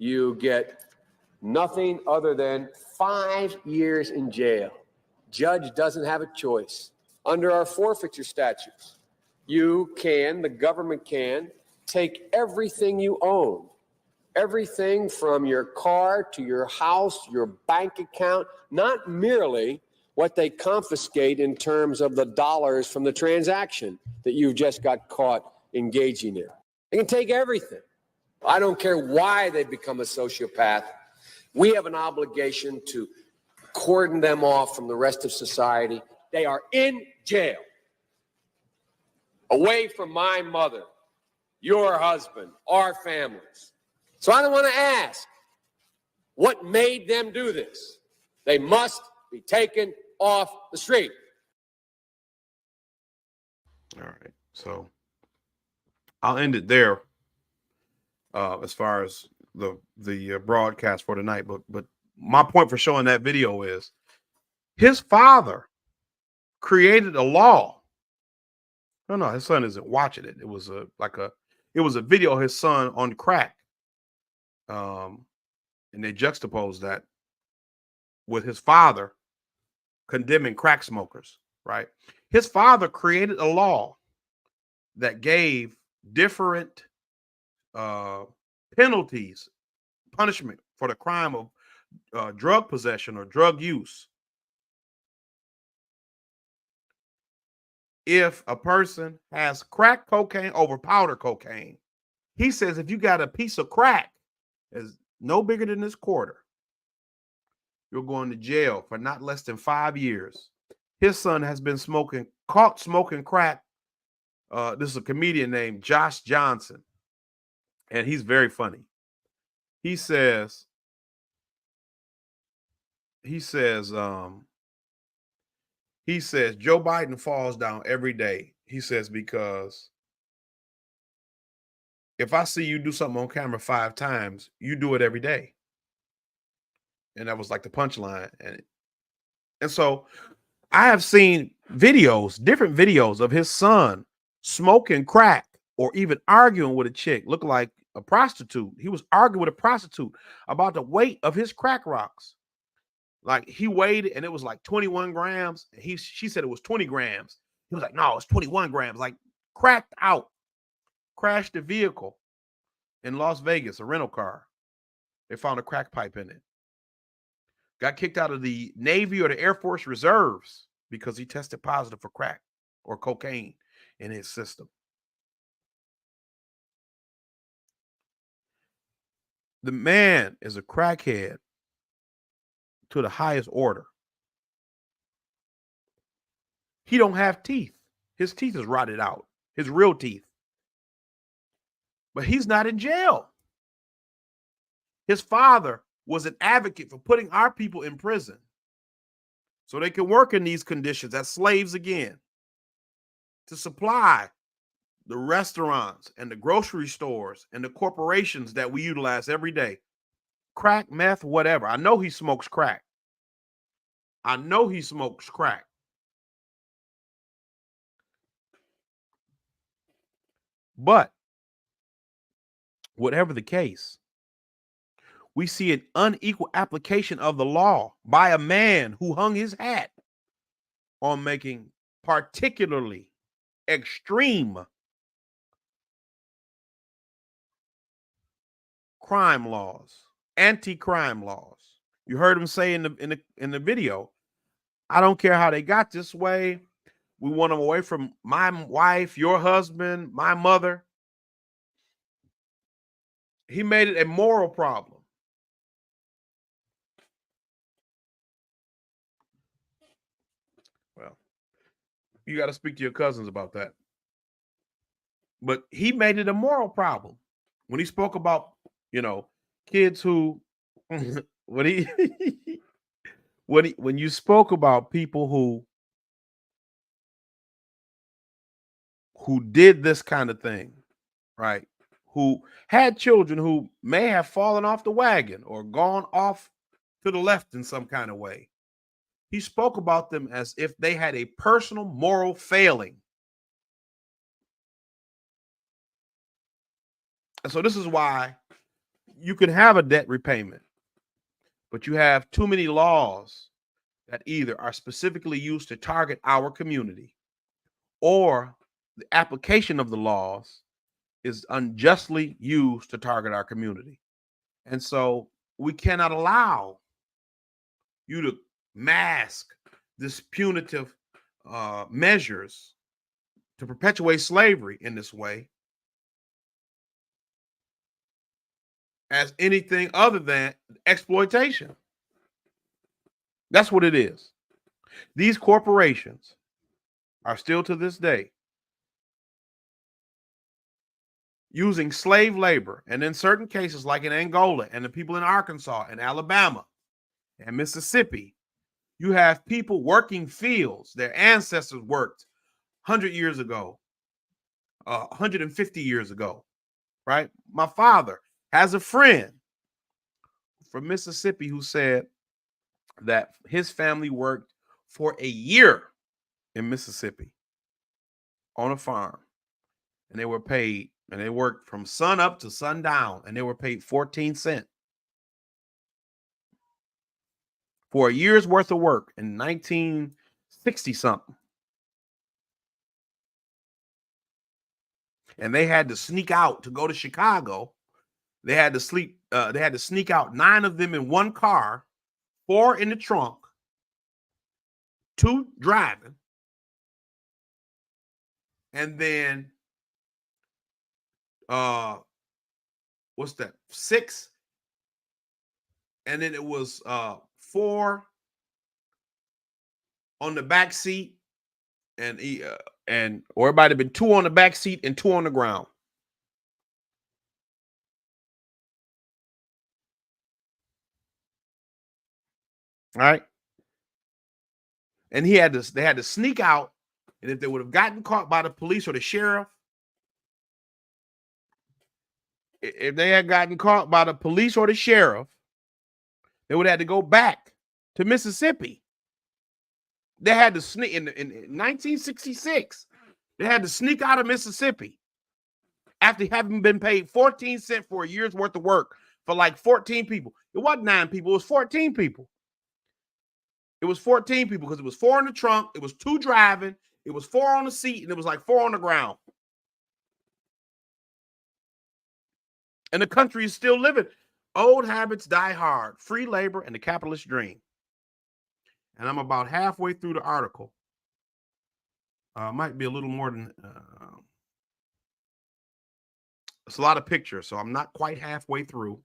You get nothing other than 5 years in jail. Judge doesn't have a choice. Under our forfeiture statutes, the government can take everything you own, everything from your car to your house, your bank account, not merely what they confiscate in terms of the dollars from the transaction that you just got caught engaging in. They can take everything. I don't care why they become a sociopath. We have an obligation to cordon them off from the rest of society. They are in jail, away from my mother, your husband, our families. So I don't want to ask what made them do this. They must be taken off the street. All right. So I'll end it there as far as the broadcast for tonight. But my point for showing that video is his father created a law. No, his son isn't watching it. It was a video of his son on crack. And they juxtaposed that with his father condemning crack smokers, right? His father created a law that gave different penalties, punishment for the crime of drug possession or drug use. If a person has crack cocaine over powder cocaine, he says if you got a piece of crack is no bigger than this quarter, you're going to jail for not less than 5 years. His son has been caught smoking crack. This is a comedian named Josh Johnson, and he's very funny. He says Joe Biden falls down every day. He says, because if I see you do something on camera 5 times, you do it every day. And that was like the punchline. And so I have seen different videos of his son smoking crack or even arguing with a chick, look like a prostitute. He was arguing with a prostitute about the weight of his crack rocks. Like he weighed it and it was like 21 grams. She said it was 20 grams. He was like, no, it's 21 grams. Like cracked out, crashed the vehicle in Las Vegas, a rental car. They found a crack pipe in it. Got kicked out of the Navy or the Air Force Reserves because he tested positive for crack or cocaine in his system. The man is a crackhead to the highest order. He don't have teeth. His teeth is rotted out, his real teeth. But he's not in jail. His father was an advocate for putting our people in prison so they can work in these conditions as slaves again, to supply the restaurants and the grocery stores and the corporations that we utilize every day. Crack, meth, whatever. I know he smokes crack. But whatever the case, we see an unequal application of the law by a man who hung his hat on making particularly extreme crime laws, anti-crime laws. You heard him say in the video, I don't care how they got this way. We want them away from my wife, your husband, my mother. He made it a moral problem. Well, you got to speak to your cousins about that. But he made it a moral problem when he spoke about, kids who when he when you spoke about people who did this kind of thing, right? Who had children who may have fallen off the wagon or gone off to the left in some kind of way. He spoke about them as if they had a personal moral failing. And so this is why you can have a debt repayment, but you have too many laws that either are specifically used to target our community, or the application of the laws is unjustly used to target our community. And so we cannot allow you to mask this punitive measures to perpetuate slavery in this way as anything other than exploitation. That's what it is. These corporations are still to this day using slave labor, and in certain cases like in Angola and the people in Arkansas and Alabama and Mississippi, you have people working fields their ancestors worked 100 years ago, 150 years ago, right? My father has a friend from Mississippi who said that his family worked for a year in Mississippi on a farm, and they were paid, and they worked from sun up to sundown, and they were paid 14 cents for a year's worth of work in 1960 something. And they had to sneak out to go to Chicago. They had to sneak out, 9 of them in one car, 4 in the trunk, 2 driving, and then what's that? 6, and then it was 4 on the back seat, and or it might have been 2 on the back seat and 2 on the ground. All right. And they had to sneak out. And if they would have gotten caught by the police or the sheriff, if they had gotten caught by the police or the sheriff, they would have had to go back to Mississippi. They had to sneak in 1966. They had to sneak out of Mississippi after having been paid 14 cents for a year's worth of work for like 14 people. It wasn't 9 people, it was 14 people. It was 14 people because it was 4 in the trunk, it was 2 driving, it was 4 on the seat, and it was like 4 on the ground. And the country is still living. Old habits die hard. Free labor and the capitalist dream. And I'm about halfway through the article. Might be a little more than... it's a lot of pictures, so I'm not quite halfway through.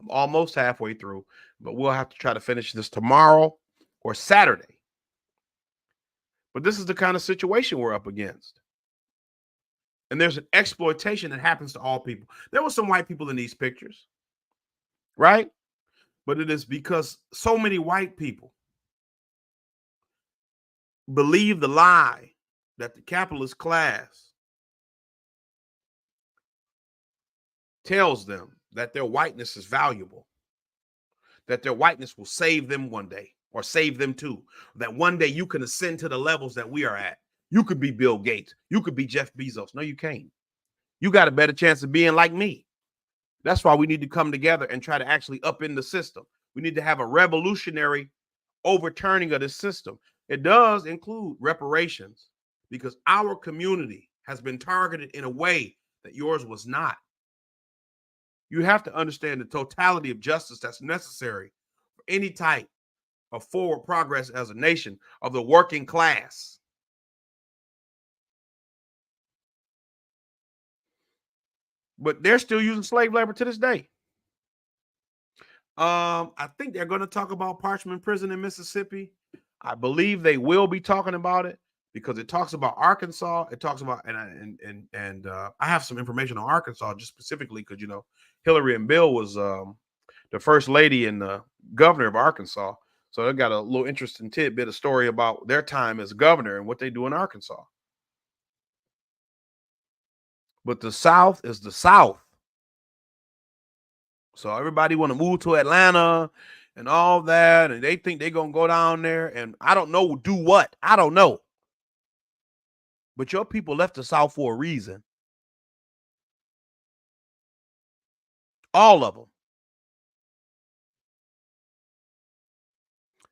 I'm almost halfway through, but we'll have to try to finish this tomorrow or Saturday. But this is the kind of situation we're up against. And there's an exploitation that happens to all people. There were some white people in these pictures, right? But it is because so many white people believe the lie that the capitalist class tells them that their whiteness is valuable, that their whiteness will save them one day or save them too, that one day you can ascend to the levels that we are at. You could be Bill Gates. You could be Jeff Bezos. No, you can't. You got a better chance of being like me. That's why we need to come together and try to actually upend the system. We need to have a revolutionary overturning of the system. It does include reparations because our community has been targeted in a way that yours was not. You have to understand the totality of justice that's necessary for any type of forward progress as a nation of the working class. But they're still using slave labor to this day. I think they're going to talk about Parchman Prison in Mississippi. I believe they will be talking about it because it talks about Arkansas. It talks about I have some information on Arkansas just specifically because Hillary and Bill was the first lady and the governor of Arkansas. So they got a little interesting tidbit of story about their time as governor and what they do in Arkansas. But the South is the South. So everybody want to move to Atlanta and all that, and they think they're going to go down there, and I don't know, do what? I don't know. But your people left the South for a reason. All of them.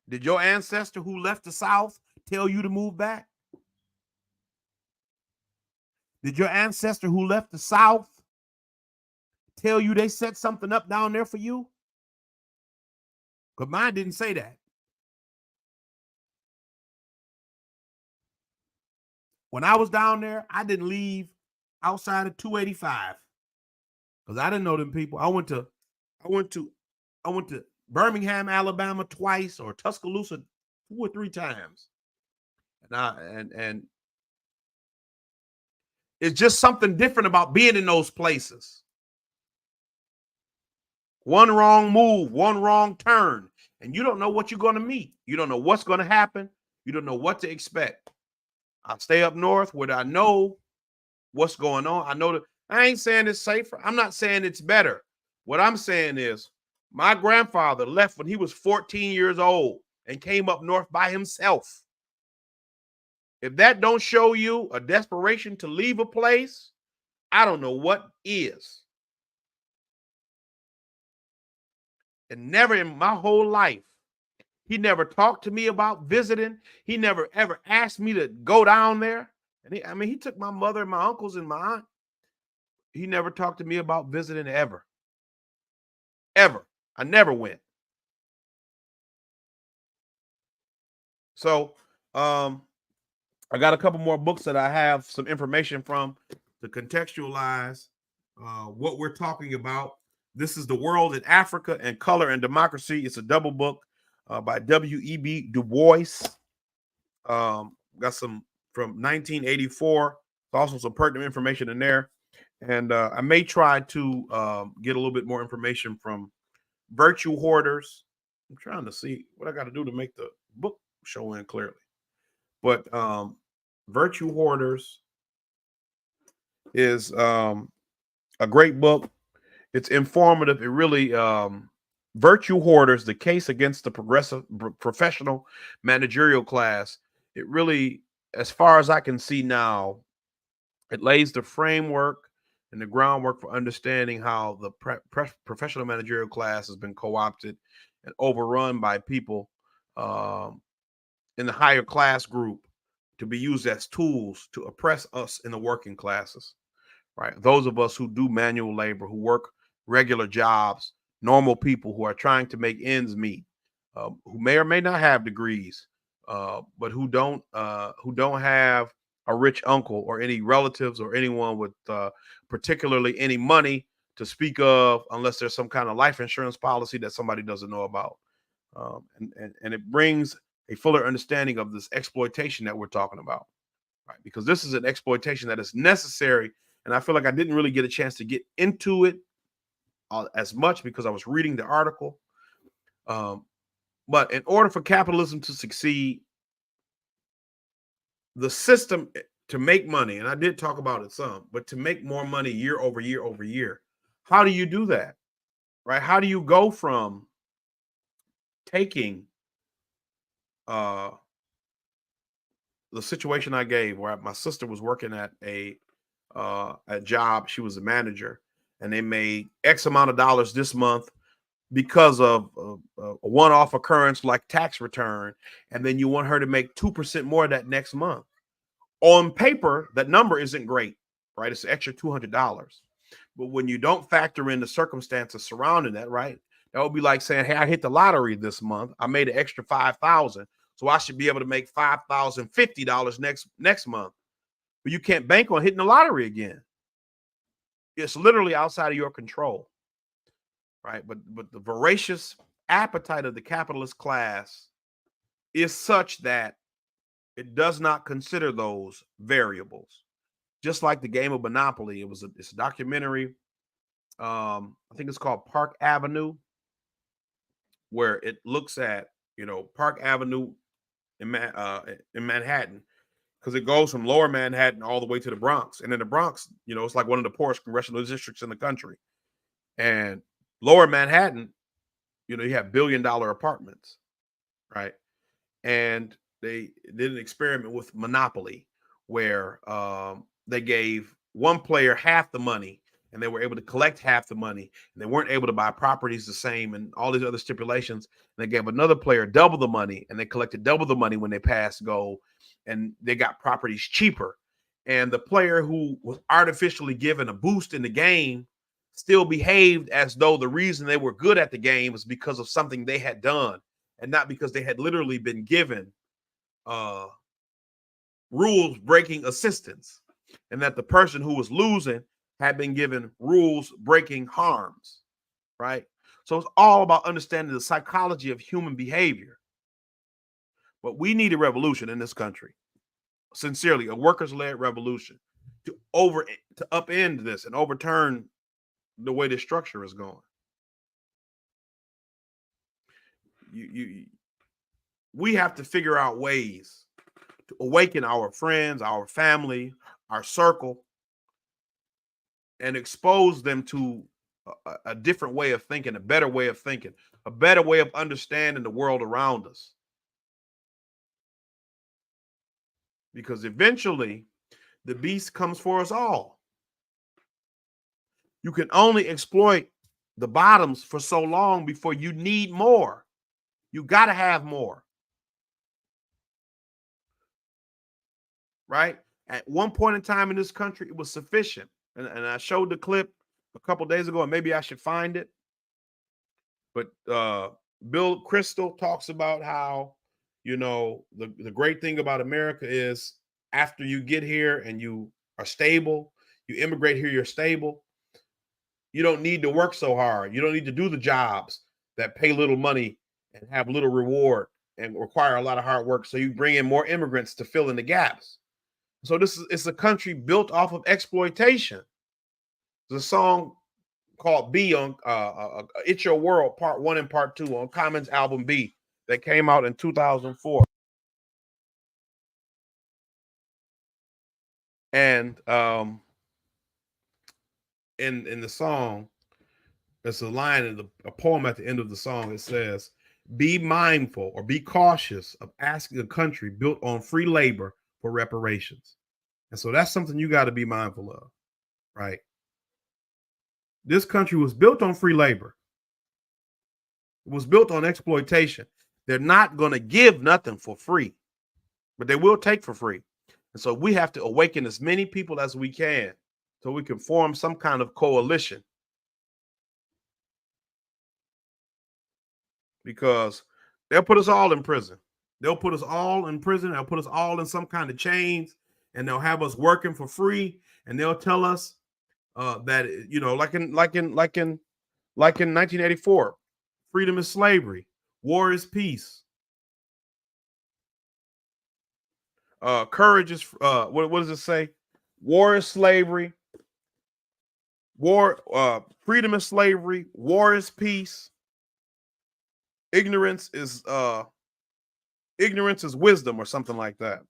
Did your ancestor who left the South tell you to move back? Did your ancestor who left the South tell you they set something up down there for you? Because mine didn't say that. When I was down there, I didn't leave outside of 285 because I didn't know them people. I went to Birmingham, Alabama twice, or Tuscaloosa 2 or 3 times, and it's just something different about being in those places. One wrong move, one wrong turn, and you don't know what you're going to meet. You don't know what's going to happen. You don't know what to expect. I stay up north where I know what's going on. I know that I ain't saying it's safer. I'm not saying it's better. What I'm saying is my grandfather left when he was 14 years old and came up north by himself. If that don't show you a desperation to leave a place, I don't know what is. And never in my whole life, he never talked to me about visiting. He never ever asked me to go down there. And he took my mother and my uncles and my aunt. He never talked to me about visiting ever. Ever. I never went. So I got a couple more books that I have some information from to contextualize what we're talking about. This is The World in Africa and Color and Democracy. It's a double book by W.E.B. Du Bois. Got some from 1984. Also some pertinent information in there. And I may try to get a little bit more information from Virtue Hoarders. I'm trying to see what I got to do to make the book show in clearly. But Virtue Hoarders is a great book. It's informative. It really, Virtue Hoarders, the case against the professional managerial class. It really, as far as I can see now, it lays the framework and the groundwork for understanding how the professional managerial class has been co-opted and overrun by people in the higher class group to be used as tools to oppress us in the working classes, right? Those of us who do manual labor, who work regular jobs, normal people who are trying to make ends meet, who may or may not have degrees, but who don't have a rich uncle or any relatives or anyone with particularly any money to speak of, unless there's some kind of life insurance policy that somebody doesn't know about. And it brings a fuller understanding of this exploitation that we're talking about, right? Because this is an exploitation that is necessary. And I feel like I didn't really get a chance to get into it as much because I was reading the article. But in order for capitalism to succeed, the system to make money, and I did talk about it some, but to make more money year over year over year, how do you do that, right? How do you go from taking the situation I gave where my sister was working at a job, she was a manager, and they made X amount of dollars this month because of a one-off occurrence like tax return, and then you want her to make 2% more that next month. On paper, that number isn't great, right? It's an extra $200. But when you don't factor in the circumstances surrounding that, right? That would be like saying, hey, I hit the lottery this month. I made an extra $5,000. So I should be able to make $5,050 next month. But you can't bank on hitting the lottery again. It's literally outside of your control, right? But the voracious appetite of the capitalist class is such that it does not consider those variables. Just like the game of Monopoly, it's a documentary. I think it's called Park Avenue. where it looks at, Park Avenue in Manhattan, because it goes from lower Manhattan all the way to the Bronx. And in the Bronx, it's like one of the poorest congressional districts in the country. And lower Manhattan, you have $1 billion apartments, right? And they did an experiment with Monopoly where they gave one player half the money and they were able to collect half the money, and they weren't able to buy properties the same and all these other stipulations. And they gave another player double the money, and they collected double the money when they passed go, and they got properties cheaper. And the player who was artificially given a boost in the game still behaved as though the reason they were good at the game was because of something they had done, and not because they had literally been given rules breaking assistance, and that the person who was losing had been given rules breaking harms, right? So it's all about understanding the psychology of human behavior. But we need a revolution in this country, sincerely, a workers-led revolution to upend this and overturn the way the structure is going. We have to figure out ways to awaken our friends, our family, our circle, and expose them to a different way of thinking, a better way of thinking, a better way of understanding the world around us. Because eventually the beast comes for us all. You can only exploit the bottoms for so long before you need more. You got to have more. Right? At one point in time in this country, it was sufficient. And I showed the clip a couple days ago, and maybe I should find it. But Bill Kristol talks about how, the great thing about America is after you get here and you are stable, you immigrate here, you're stable. You don't need to work so hard. You don't need to do the jobs that pay little money and have little reward and require a lot of hard work. So you bring in more immigrants to fill in the gaps. So it's a country built off of exploitation. There's a song called B on It's Your World Part 1 and Part 2 on Common's album B that came out in 2004. And in the song, there's a line in a poem at the end of the song. It says, "Be mindful or be cautious of asking a country built on free labor for reparations." And so that's something you got to be mindful of, right? This country was built on free labor. It was built on exploitation. They're not going to give nothing for free, but they will take for free. And so we have to awaken as many people as we can so we can form some kind of coalition. Because they'll put us all in prison. They'll put us all in prison. They'll put us all in some kind of chains, and they'll have us working for free. And they'll tell us that, like in 1984, freedom is slavery, war is peace. Courage is what does it say? War is slavery. Freedom is slavery. War is peace. Ignorance is wisdom, or something like that.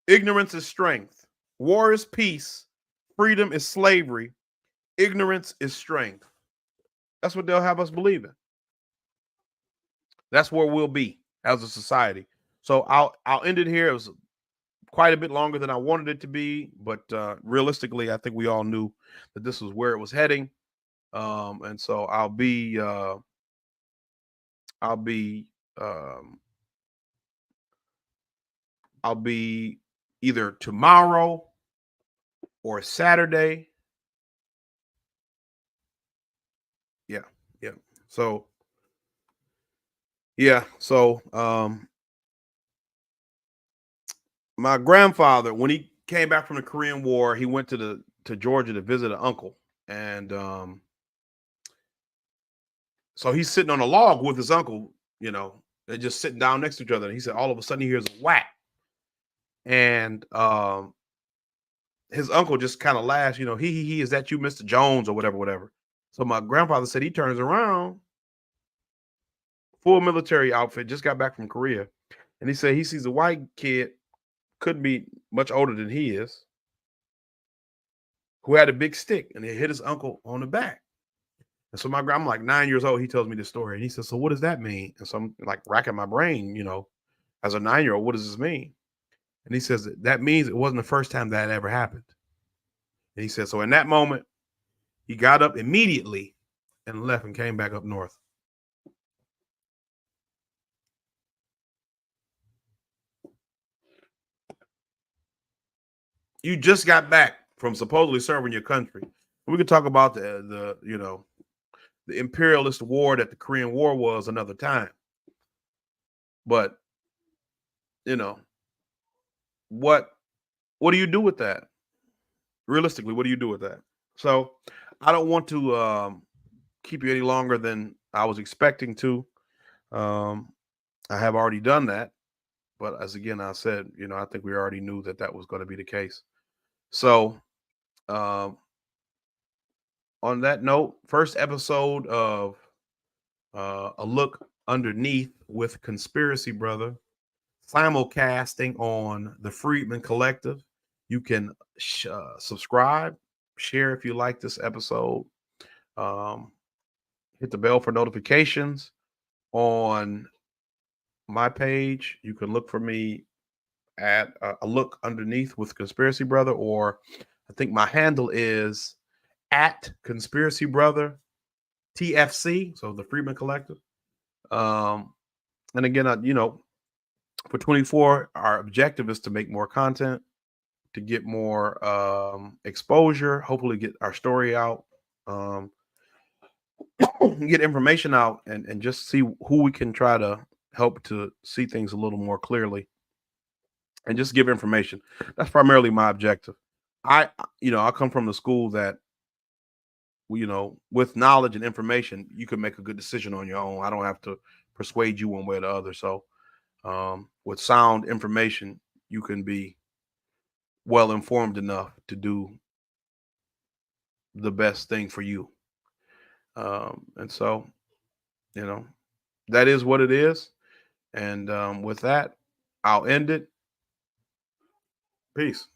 Ignorance is strength. War is peace. Freedom is slavery. Ignorance is strength. That's what they'll have us believing. That's where we'll be as a society. So I'll end it here. It was quite a bit longer than I wanted it to be, but realistically, I think we all knew that this was where it was heading. And so I'll be either tomorrow or Saturday. Yeah. So my grandfather, when he came back from the Korean War, he went to Georgia to visit an uncle. And so he's sitting on a log with his uncle, they're just sitting down next to each other. And he said, all of a sudden he hears a whack. And his uncle just kind of laughs, he, is that you, Mr. Jones, or whatever. So my grandfather said he turns around full military outfit, just got back from Korea. And he said he sees a white kid, couldn't be much older than he is, who had a big stick and he hit his uncle on the back. And so I'm like 9 years old. He tells me this story. And he says, so what does that mean? And so I'm like racking my brain, as a 9-year-old, what does this mean? And he says, that means it wasn't the first time that ever happened. And he said, so in that moment, he got up immediately and left and came back up north. You just got back from supposedly serving your country. We could talk about the imperialist war that the Korean War was another time. But, what do you do with that? Realistically, what do you do with that? So I don't want to keep you any longer than I was expecting to. I have already done that. But as again, I said, I think we already knew that was going to be the case. So on that note, first episode of A Look Underneath with Conspiracy Brother, simulcasting on the Freedman Collective. You can subscribe, share if you like this episode. Hit the bell for notifications on my page. You can look for me at A Look Underneath with Conspiracy Brother, or I think my handle is at Conspiracy Brother TFC, so the Freedman Collective. And again, for 24, our objective is to make more content, to get more exposure, hopefully get our story out, get information out, and just see who we can try to help to see things a little more clearly and just give information. That's primarily my objective. I come from the school that, with knowledge and information, you can make a good decision on your own. I don't have to persuade you one way or the other. So with sound information, you can be well informed enough to do the best thing for you. And so, that is what it is. And with that, I'll end it. Peace.